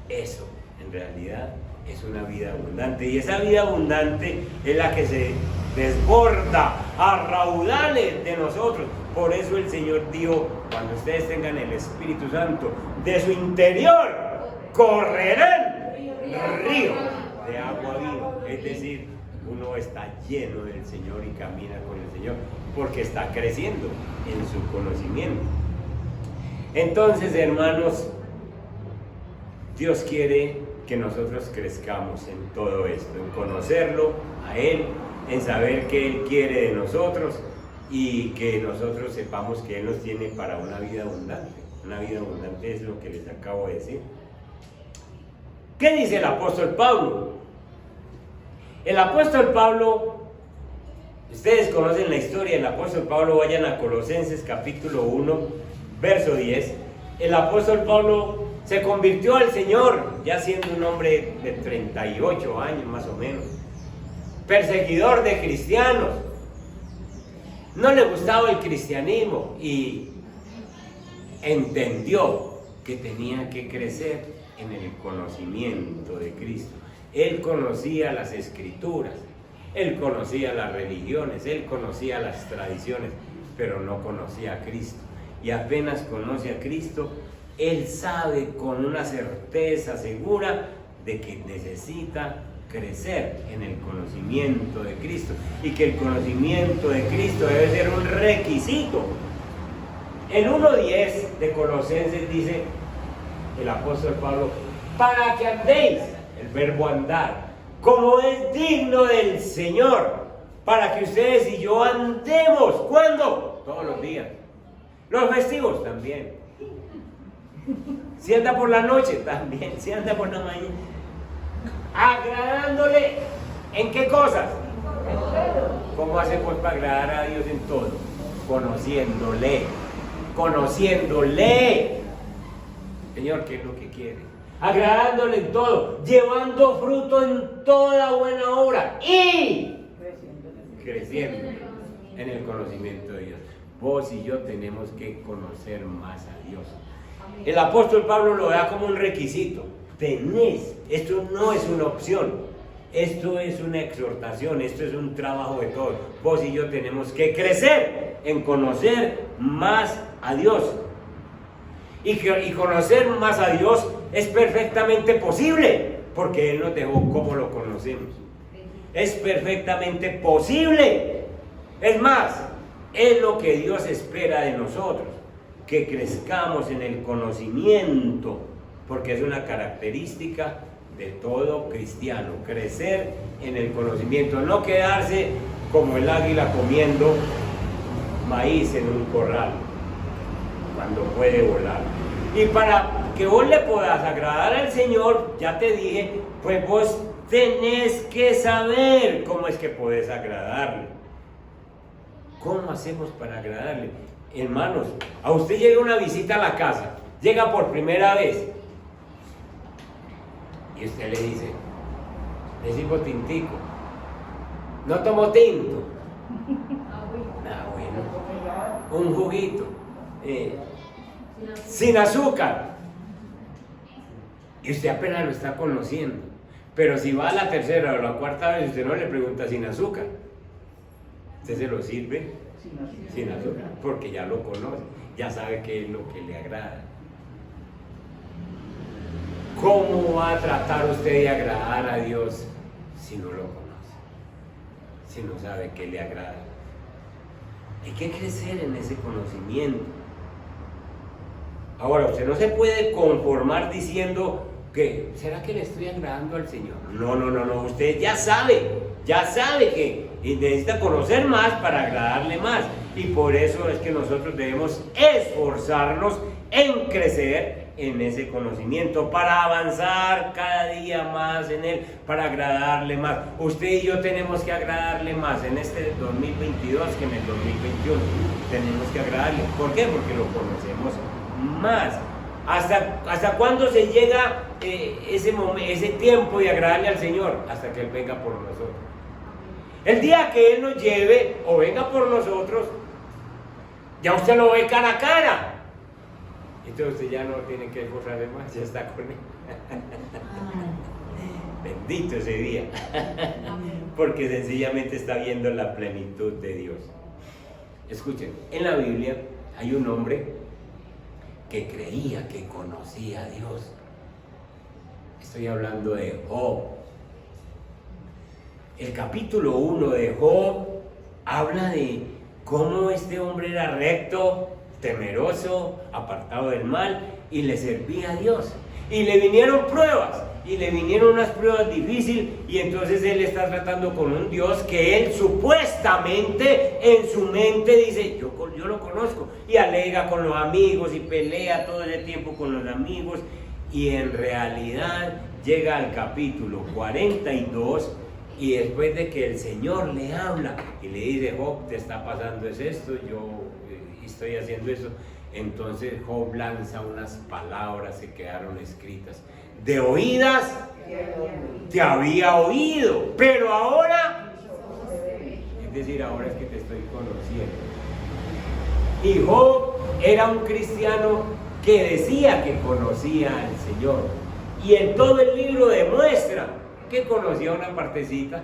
Eso, en realidad, es una vida abundante, y esa vida abundante es la que se desborda a raudales de nosotros. Por eso el Señor dijo, cuando ustedes tengan el Espíritu Santo, de su interior correrán ríos de agua viva. Es decir, uno está lleno del Señor y camina con el Señor porque está creciendo en su conocimiento. Entonces, hermanos, Dios quiere que nosotros crezcamos en todo esto, en conocerlo a Él, en saber qué Él quiere de nosotros y que nosotros sepamos que Él nos tiene para una vida abundante. Una vida abundante es lo que les acabo de decir. ¿Qué dice el apóstol Pablo? El apóstol Pablo, ustedes conocen la historia del apóstol Pablo, vayan a Colosenses capítulo 1 verso 10, el apóstol Pablo se convirtió al Señor, ya siendo un hombre de 38 años más o menos, perseguidor de cristianos. No le gustaba el cristianismo y entendió que tenía que crecer en el conocimiento de Cristo. Él conocía las escrituras, él conocía las religiones, él conocía las tradiciones, pero no conocía a Cristo. Y apenas conoce a Cristo, él sabe con una certeza segura de que necesita crecer en el conocimiento de Cristo y que el conocimiento de Cristo debe ser un requisito. En 1:10 de Colosenses dice el apóstol Pablo, para que andéis, el verbo andar, como es digno del Señor, para que ustedes y yo andemos. ¿Cuándo? Todos los días. Los festivos también. Si anda por la noche, también. Si anda por la mañana. Agradándole, ¿en qué cosas? ¿Cómo hace pues para agradar a Dios en todo? Conociéndole. Conociéndole. Señor, ¿qué es lo que quiere? Agradándole en todo, llevando fruto en toda buena obra y creciendo en el conocimiento de Dios. Vos y yo tenemos que conocer más a Dios. El apóstol Pablo lo da como un requisito. Tenés, esto no es una opción, esto es una exhortación, esto es un trabajo de todos. Vos y yo tenemos que crecer en conocer más a Dios. Y conocer más a Dios es perfectamente posible, porque Él nos dejó como lo conocemos. Es perfectamente posible. Es más, es lo que Dios espera de nosotros, que crezcamos en el conocimiento, porque es una característica de todo cristiano, crecer en el conocimiento, no quedarse como el águila comiendo maíz en un corral, cuando puede volar. Y para que vos le puedas agradar al Señor, ya te dije, pues vos tenés que saber cómo es que podés agradarle. ¿Cómo hacemos para agradarle? Hermanos, a usted llega una visita a la casa, llega por primera vez, y usted le dice, le sirvo tintico, no tomo tinto, bueno, un juguito, sin azúcar, y usted apenas lo está conociendo. Pero si va a la tercera o la cuarta vez, usted no le pregunta sin azúcar, usted se lo sirve sin azúcar, porque ya lo conoce, ya sabe qué es lo que le agrada. ¿Cómo va a tratar usted de agradar a Dios si no lo conoce? Si no sabe qué le agrada. Hay que crecer en ese conocimiento. Ahora, usted no se puede conformar diciendo que, ¿será que le estoy agradando al Señor? No, usted ya sabe que necesita conocer más para agradarle más. Y por eso es que nosotros debemos esforzarnos en crecer en ese conocimiento, para avanzar cada día más en él, para agradarle más. Usted y yo tenemos que agradarle más en este 2022 que en el 2021. Tenemos que agradarle. ¿Por qué? Porque lo conocemos más. ¿Hasta cuándo se llega ese tiempo de agradarle al Señor? Hasta que Él venga por nosotros. El día que Él nos lleve o venga por nosotros, ya usted lo ve cara a cara. Entonces usted ya no tiene que esforzarse más, ya está con Él. Bendito ese día. Porque sencillamente está viendo la plenitud de Dios. Escuchen, en la Biblia hay un hombre que creía que conocía a Dios. Estoy hablando de Job. El capítulo 1 de Job habla de cómo este hombre era recto, temeroso, apartado del mal, y le servía a Dios. Y le vinieron pruebas, y le vinieron unas pruebas difíciles, y entonces él está tratando con un Dios que él supuestamente en su mente dice, yo lo conozco, y alega con los amigos, y pelea todo el tiempo con los amigos, y en realidad llega al capítulo 42, y después de que el Señor le habla, y le dice, Job, te está pasando esto, yo estoy haciendo eso, Entonces Job lanza unas palabras que quedaron escritas. De oídas te había oído, pero ahora, es decir, ahora es que te estoy conociendo. Y Job era un cristiano que decía que conocía al Señor. Y en todo el libro demuestra que conocía una partecita,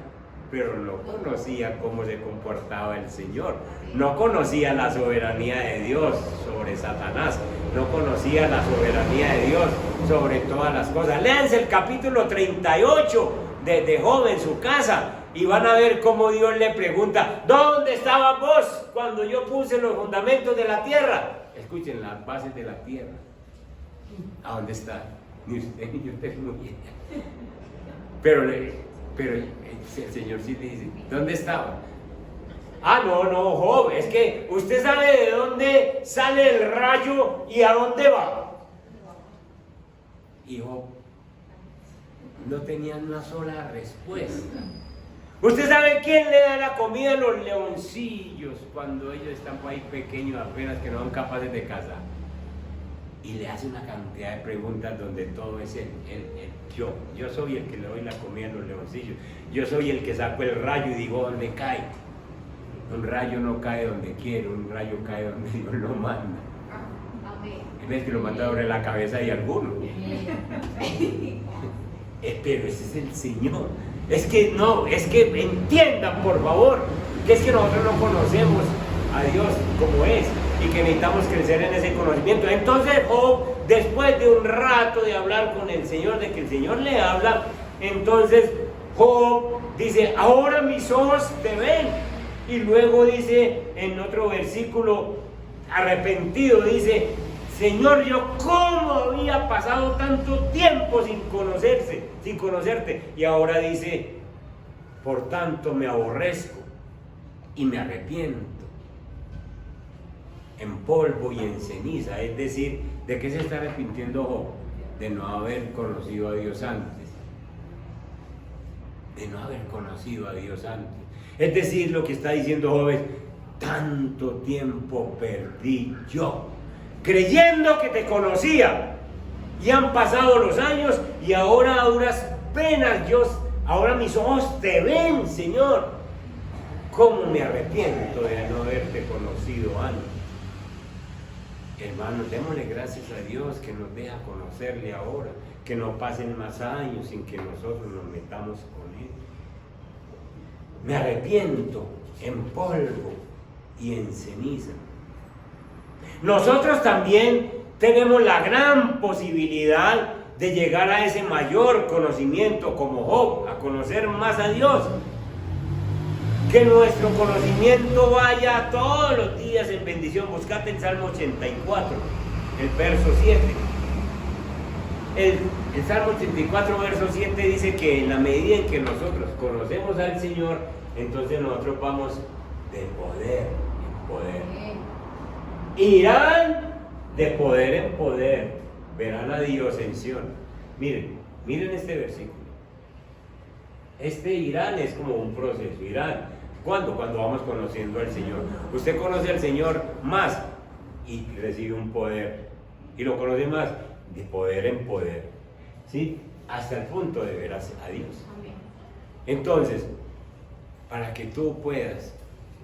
pero no conocía cómo se comportaba el Señor. No conocía la soberanía de Dios sobre Satanás. No conocía la soberanía de Dios sobre todas las cosas. Léanse el capítulo 38 de Job en su casa y van a ver cómo Dios le pregunta: ¿dónde estabas vos cuando yo puse los fundamentos de la tierra? Escuchen, las bases de la tierra. ¿A dónde están? Ni usted ni yo tenemos idea. Pero el Señor sí le dice: ¿dónde estaba? Ah, no, Job, es que usted sabe de dónde sale el rayo y a dónde va. Y Job no tenía una sola respuesta. ¿Usted sabe quién le da la comida a los leoncillos cuando ellos están por ahí pequeños apenas, que no son capaces de cazar? Y le hace una cantidad de preguntas donde todo es yo soy el que le doy la comida a los leoncillos. Yo soy el que saco el rayo y digo dónde cae. Un rayo no cae donde quiere, un rayo cae donde Dios lo manda. En vez que lo manda sobre la cabeza de alguno. Pero ese es el Señor. Es que entiendan, por favor, que es que nosotros no conocemos a Dios como es y que necesitamos crecer en ese conocimiento. Entonces Job, después de un rato de hablar con el Señor, de que el Señor le habla, entonces Job dice: ahora mis ojos te ven. Y luego dice en otro versículo, arrepentido, dice: Señor, yo cómo había pasado tanto tiempo sin conocerte. Y ahora dice: por tanto me aborrezco y me arrepiento en polvo y en ceniza. Es decir, ¿de qué se está arrepintiendo Job? De no haber conocido a Dios antes. De no haber conocido a Dios antes. Es decir, lo que está diciendo Job es: tanto tiempo perdí yo, creyendo que te conocía, y han pasado los años y ahora a duras penas ahora mis ojos te ven, Señor. ¿Cómo me arrepiento de no haberte conocido antes? Hermanos, démosle gracias a Dios que nos deja conocerle ahora, que no pasen más años sin que nosotros nos metamos con Él. Me arrepiento en polvo y en ceniza. Nosotros también tenemos la gran posibilidad de llegar a ese mayor conocimiento como Job, a conocer más a Dios. Que nuestro conocimiento vaya todos los días en bendición. Buscate el Salmo 84, el verso 7. El Salmo 84, verso 7 dice que en la medida en que nosotros conocemos al Señor, entonces nosotros vamos de poder en poder. Irán de poder en poder, verán a Dios en Sion. Miren este versículo. Este irán es como un proceso. Irán, ¿cuándo? Cuando vamos conociendo al Señor. Usted conoce al Señor más y recibe un poder, y lo conoce más de poder en poder, ¿sí? Hasta el punto de ver a Dios. Entonces, para que tú puedas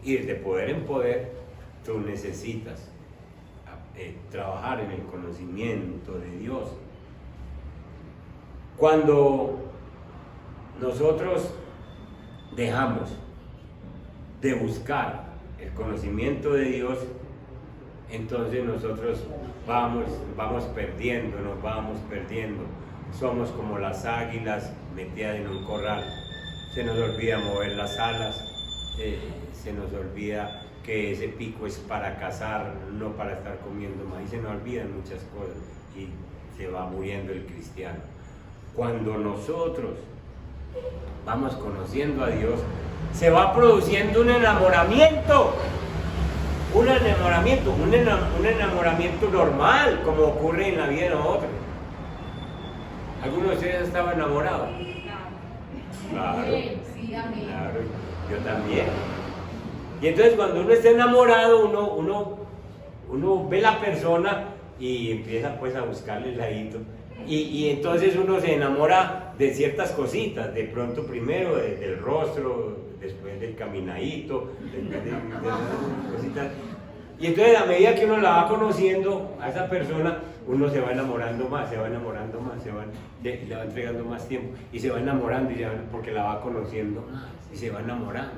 ir de poder en poder, tú necesitas trabajar en el conocimiento de Dios. Cuando nosotros dejamos de buscar el conocimiento de Dios, entonces nosotros vamos perdiendo. Somos como las águilas metidas en un corral. Se nos olvida mover las alas, se nos olvida que ese pico es para cazar, no para estar comiendo maíz. Se nos olvidan muchas cosas y se va muriendo el cristiano. Cuando nosotros vamos conociendo a Dios, se va produciendo un enamoramiento normal, como ocurre en la vida de nosotros. ¿Alguno de ustedes estaba enamorado? Claro, yo también. Y entonces cuando uno está enamorado, uno Uno ve la persona y empieza pues a buscarle el ladito. Y entonces uno se enamora de ciertas cositas, de pronto primero del rostro, después del caminadito, después de cositas. Y entonces a medida que uno la va conociendo a esa persona, uno se va enamorando más, se va enamorando más, le va entregando más tiempo y se va enamorando porque la va conociendo más y se va enamorando.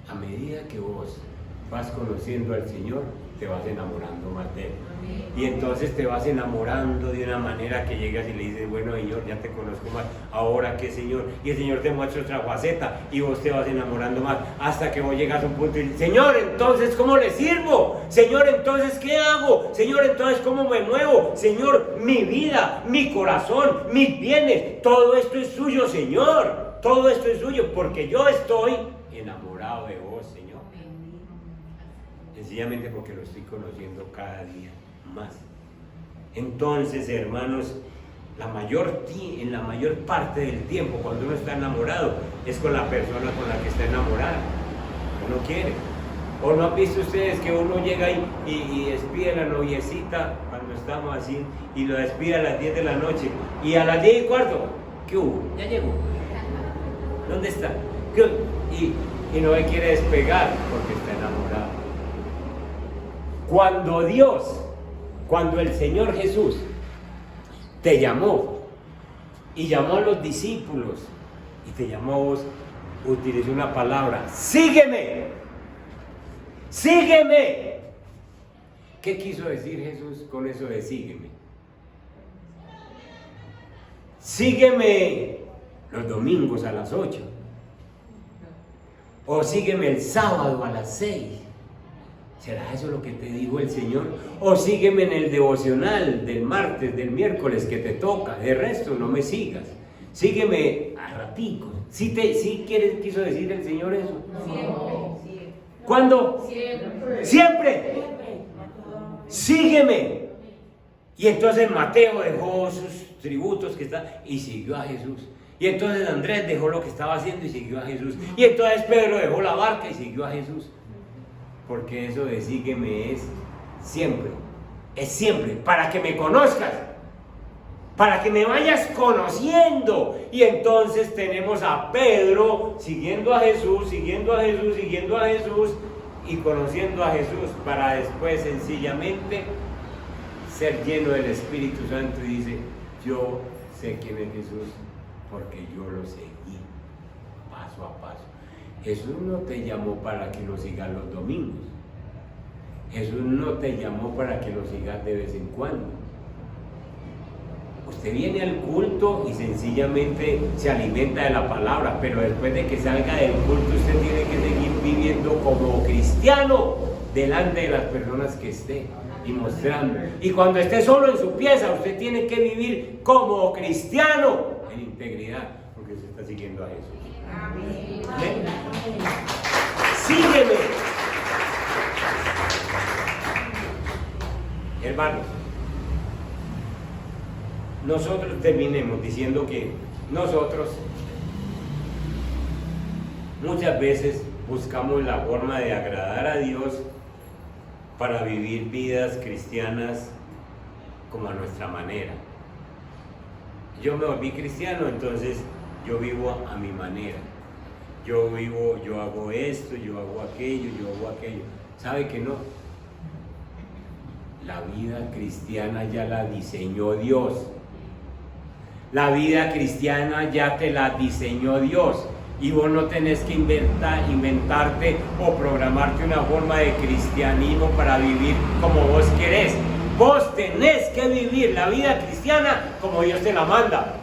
A medida que vos vas conociendo al Señor, te vas enamorando más de Él. Y entonces te vas enamorando de una manera que llegas y le dices, bueno Señor, ya te conozco más, ahora qué Señor, y el Señor te muestra otra faceta y vos te vas enamorando más, hasta que vos llegas a un punto y dices, Señor, entonces ¿cómo le sirvo? Señor, entonces ¿qué hago? Señor, entonces ¿cómo me muevo? Señor, mi vida, mi corazón, mis bienes, todo esto es suyo, Señor, todo esto es suyo, porque yo estoy enamorado de vos, Señor. Sencillamente porque lo estoy conociendo cada día más. Entonces, hermanos, en la mayor parte del tiempo, cuando uno está enamorado, es con la persona con la que está enamorado. Uno quiere. ¿O no han visto ustedes que uno llega ahí y despide a la noviecita cuando estamos así, y lo despide a las 10 de la noche, y a las 10:15, ¿qué hubo? Ya llegó. ¿Dónde está? Y no me quiere despegar porque está enamorado. Cuando el Señor Jesús te llamó y llamó a los discípulos y te llamó a vos, utilizó una palabra: sígueme, sígueme. ¿Qué quiso decir Jesús con eso de sígueme? Sígueme los domingos a las 8, o sígueme el sábado a las 6. ¿Será eso lo que te dijo el Señor? O sígueme en el devocional del martes, del miércoles que te toca. De resto, no me sigas. Sígueme a ratico. ¿Sí quiso decir el Señor eso? Siempre. ¿Cuándo? Siempre. Siempre. Sígueme. Y entonces Mateo dejó sus tributos y siguió a Jesús. Y entonces Andrés dejó lo que estaba haciendo y siguió a Jesús. Y entonces Pedro dejó la barca y siguió a Jesús. Porque eso de sígueme es siempre, para que me conozcas, para que me vayas conociendo. Y entonces tenemos a Pedro siguiendo a Jesús, siguiendo a Jesús, siguiendo a Jesús y conociendo a Jesús, para después sencillamente ser lleno del Espíritu Santo y dice: yo sé quién es Jesús porque yo lo seguí paso a paso. Jesús no te llamó para que lo sigas los domingos. Jesús no te llamó para que lo sigas de vez en cuando. Usted viene al culto y sencillamente se alimenta de la palabra, pero después de que salga del culto usted tiene que seguir viviendo como cristiano delante de las personas que esté y mostrando. Y cuando esté solo en su pieza, usted tiene que vivir como cristiano en integridad, porque usted está siguiendo a Jesús. Amén. Sígueme. Hermanos, nosotros terminemos diciendo que nosotros muchas veces buscamos la forma de agradar a Dios para vivir vidas cristianas como a nuestra manera. Yo me volví cristiano, entonces yo vivo a mi manera. Yo hago esto, yo hago aquello. ¿Sabe que no? La vida cristiana ya la diseñó Dios. La vida cristiana ya te la diseñó Dios. Y vos no tenés que inventarte o programarte una forma de cristianismo para vivir como vos querés. Vos tenés que vivir la vida cristiana como Dios te la manda,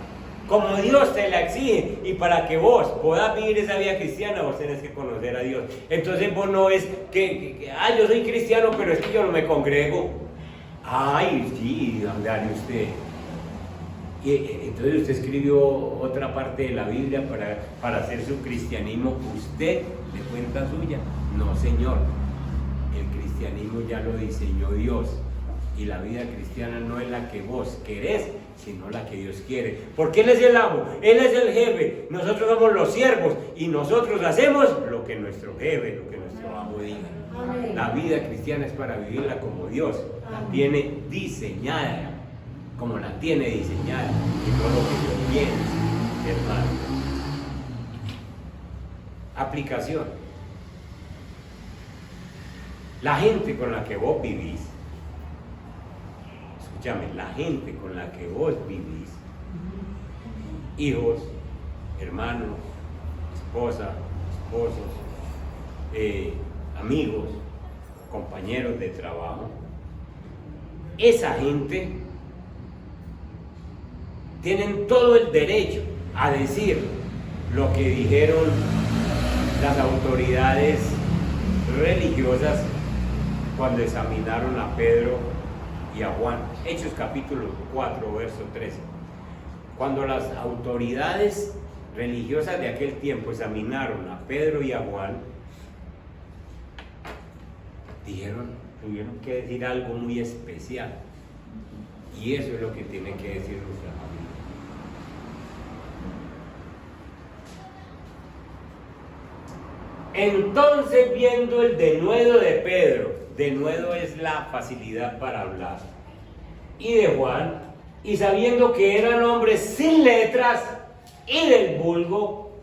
como Dios te la exige. Y para que vos puedas vivir esa vida cristiana, vos tenés que conocer a Dios. Entonces vos no es que yo soy cristiano, pero es que yo no me congrego. Ay, sí, andale usted. Y entonces usted escribió otra parte de la Biblia para hacer su cristianismo usted de cuenta suya. No, señor. El cristianismo ya lo diseñó Dios. Y la vida cristiana no es la que vos querés, sino la que Dios quiere. Porque Él es el amo, Él es el jefe, nosotros somos los siervos y nosotros hacemos lo que nuestro jefe, lo que nuestro amo diga. Amén. La vida cristiana es para vivirla como Dios la tiene diseñada, como la tiene diseñada, y no lo que yo pienso, hermano. Aplicación. La gente con la que vos vivís, escúchame, la gente con la que vos vivís, hijos, hermanos, esposa, esposos, amigos, compañeros de trabajo, esa gente tienen todo el derecho a decir lo que dijeron las autoridades religiosas cuando examinaron a Pedro y a Juan. Hechos capítulo 4, verso 13. Cuando las autoridades religiosas de aquel tiempo examinaron a Pedro y a Juan, tuvieron que decir algo muy especial. Y eso es lo que tiene que decir nuestra familia. Entonces, viendo el denuedo de Pedro, denuedo es la facilidad para hablar, y de Juan, y sabiendo que eran hombres sin letras y del vulgo,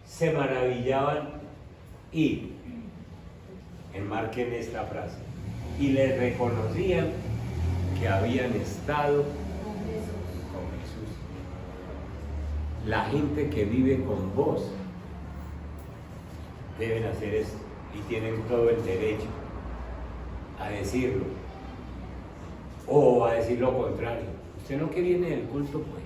se maravillaban y, enmarquen esta frase, y les reconocían que habían estado con Jesús. La gente que vive con vos deben hacer esto y tienen todo el derecho a decirlo o a decir lo contrario. Usted no que viene del culto, pues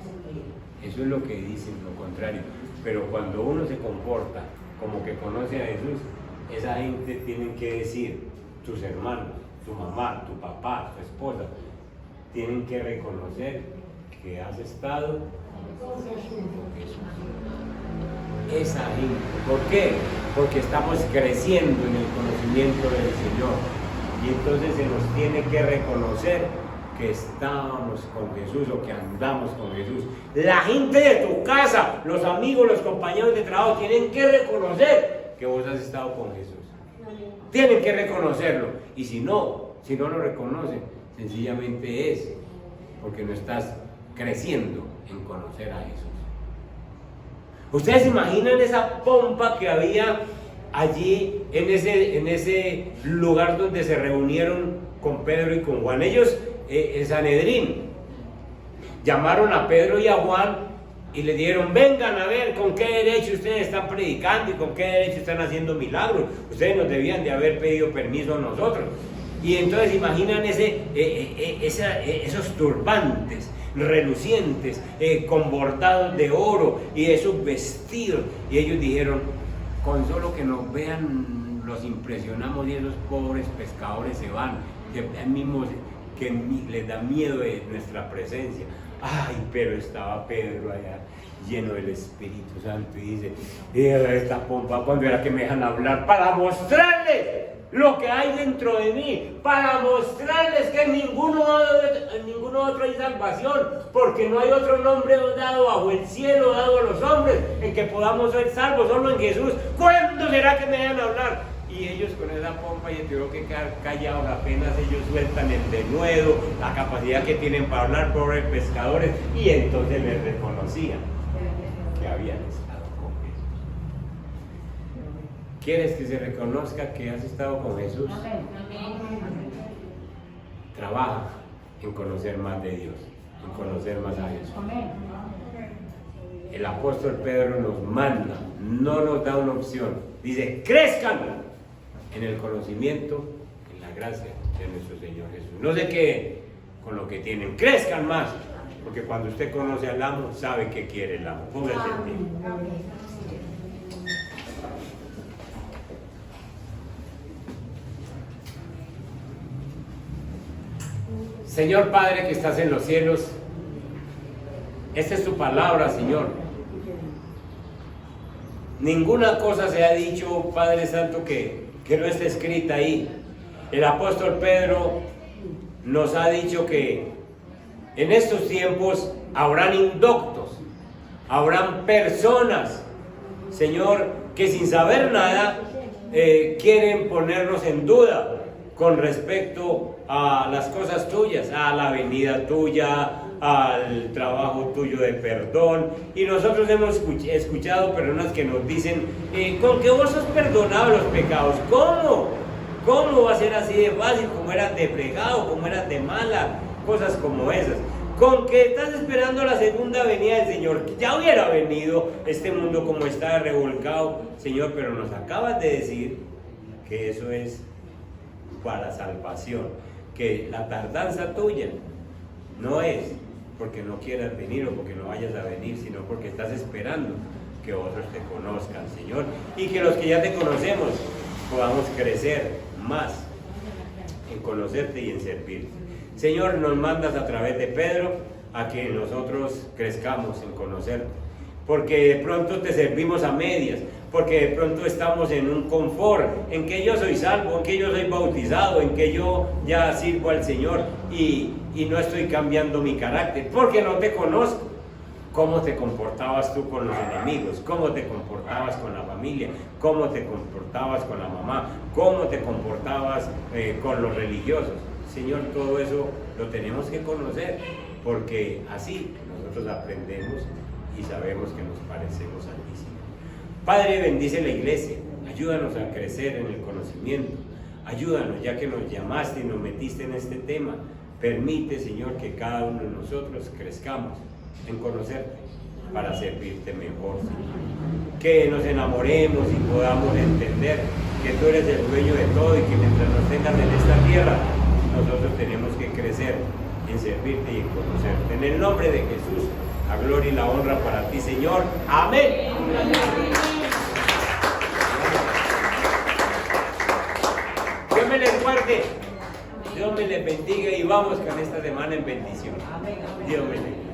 eso es lo que dicen, lo contrario. Pero cuando uno se comporta como que conoce a Jesús, esa gente tiene que decir, tus hermanos, tu mamá, tu papá, tu esposa, tienen que reconocer que has estado con Jesús. Esa gente. ¿Por qué? Porque estamos creciendo en el conocimiento del Señor. Y entonces se nos tiene que reconocer que estábamos con Jesús o que andamos con Jesús. La gente de tu casa, los amigos, los compañeros de trabajo tienen que reconocer que vos has estado con Jesús. Tienen que reconocerlo. Y si no lo reconocen, sencillamente es porque no estás creciendo en conocer a Jesús. ¿Ustedes se imaginan esa pompa que había allí en ese lugar donde se reunieron con Pedro y con Juan? Ellos, el Sanedrín, llamaron a Pedro y a Juan y le dijeron, vengan a ver con qué derecho ustedes están predicando y con qué derecho están haciendo milagros. Ustedes nos debían de haber pedido permiso a nosotros. Y entonces imaginan esos turbantes relucientes, con bordados de oro y esos vestidos. Y ellos dijeron, con solo que nos vean los impresionamos y esos pobres pescadores se van, que mismos que les da miedo de nuestra presencia. Ay, pero estaba Pedro allá lleno del Espíritu Santo y dice, esta pompa, cuando era que me dejan hablar para mostrarles lo que hay dentro de mí, para mostrarles que en ninguno otro hay salvación, porque no hay otro nombre dado bajo el cielo, dado a los hombres, en que podamos ser salvos, solo en Jesús. ¿Cuándo será que me dejan hablar? Y ellos con esa pompa y tuvieron que quedar callados, apenas ellos sueltan el denuedo, la capacidad que tienen para hablar, pobres pescadores, y entonces les reconocían que habían estado con Jesús. ¿Quieres que se reconozca que has estado con Jesús? Trabaja en conocer más de Dios, en conocer más a Jesús. El apóstol Pedro nos manda, no nos da una opción, dice, crezcan en el conocimiento, en la gracia de nuestro Señor Jesús. No sé qué con lo que tienen, crezcan más, porque cuando usted conoce al amo, sabe qué quiere el amo. Póngase en pie. Señor Padre que estás en los cielos, esta es tu palabra, Señor. Ninguna cosa se ha dicho, Padre Santo, que no esté escrita ahí. El apóstol Pedro nos ha dicho que en estos tiempos habrán indoctos, habrán personas, Señor, que sin saber nada quieren ponernos en duda con respecto a las cosas tuyas, a la venida tuya, al trabajo tuyo de perdón. Y nosotros hemos escuchado personas que nos dicen, con que vos has perdonado los pecados. ¿Cómo? ¿Cómo va a ser así de fácil? ¿Cómo eras de fregado? ¿Cómo eras de mala? Cosas como esas. Con que estás esperando la segunda venida del Señor. Ya hubiera venido este mundo como está revolcado, Señor, pero nos acabas de decir que eso es para salvación, que la tardanza tuya no es porque no quieras venir o porque no vayas a venir, sino porque estás esperando que otros te conozcan, Señor, y que los que ya te conocemos podamos crecer más en conocerte y en servirte. Señor, nos mandas a través de Pedro a que nosotros crezcamos en conocerte, porque de pronto te servimos a medias, porque de pronto estamos en un confort, en que yo soy salvo, en que yo soy bautizado, en que yo ya sirvo al Señor y no estoy cambiando mi carácter, porque no te conozco. ¿Cómo te comportabas tú con los enemigos? ¿Cómo te comportabas con la familia? ¿Cómo te comportabas con la mamá? ¿Cómo te comportabas con los religiosos? Señor, todo eso lo tenemos que conocer, porque así nosotros aprendemos y sabemos que nos parecemos a ti, Señor. Padre, bendice la iglesia, ayúdanos a crecer en el conocimiento, ayúdanos ya que nos llamaste y nos metiste en este tema. Permite, Señor, que cada uno de nosotros crezcamos en conocerte para servirte mejor, Señor. Que nos enamoremos y podamos entender que tú eres el dueño de todo y que mientras nos tengas en esta tierra, nosotros tenemos que crecer en servirte y en conocerte. En el nombre de Jesús, la gloria y la honra para ti, Señor. Amén. Dios me les guarde, Dios me les bendiga y vamos con esta semana en bendición. Dios me les bendiga.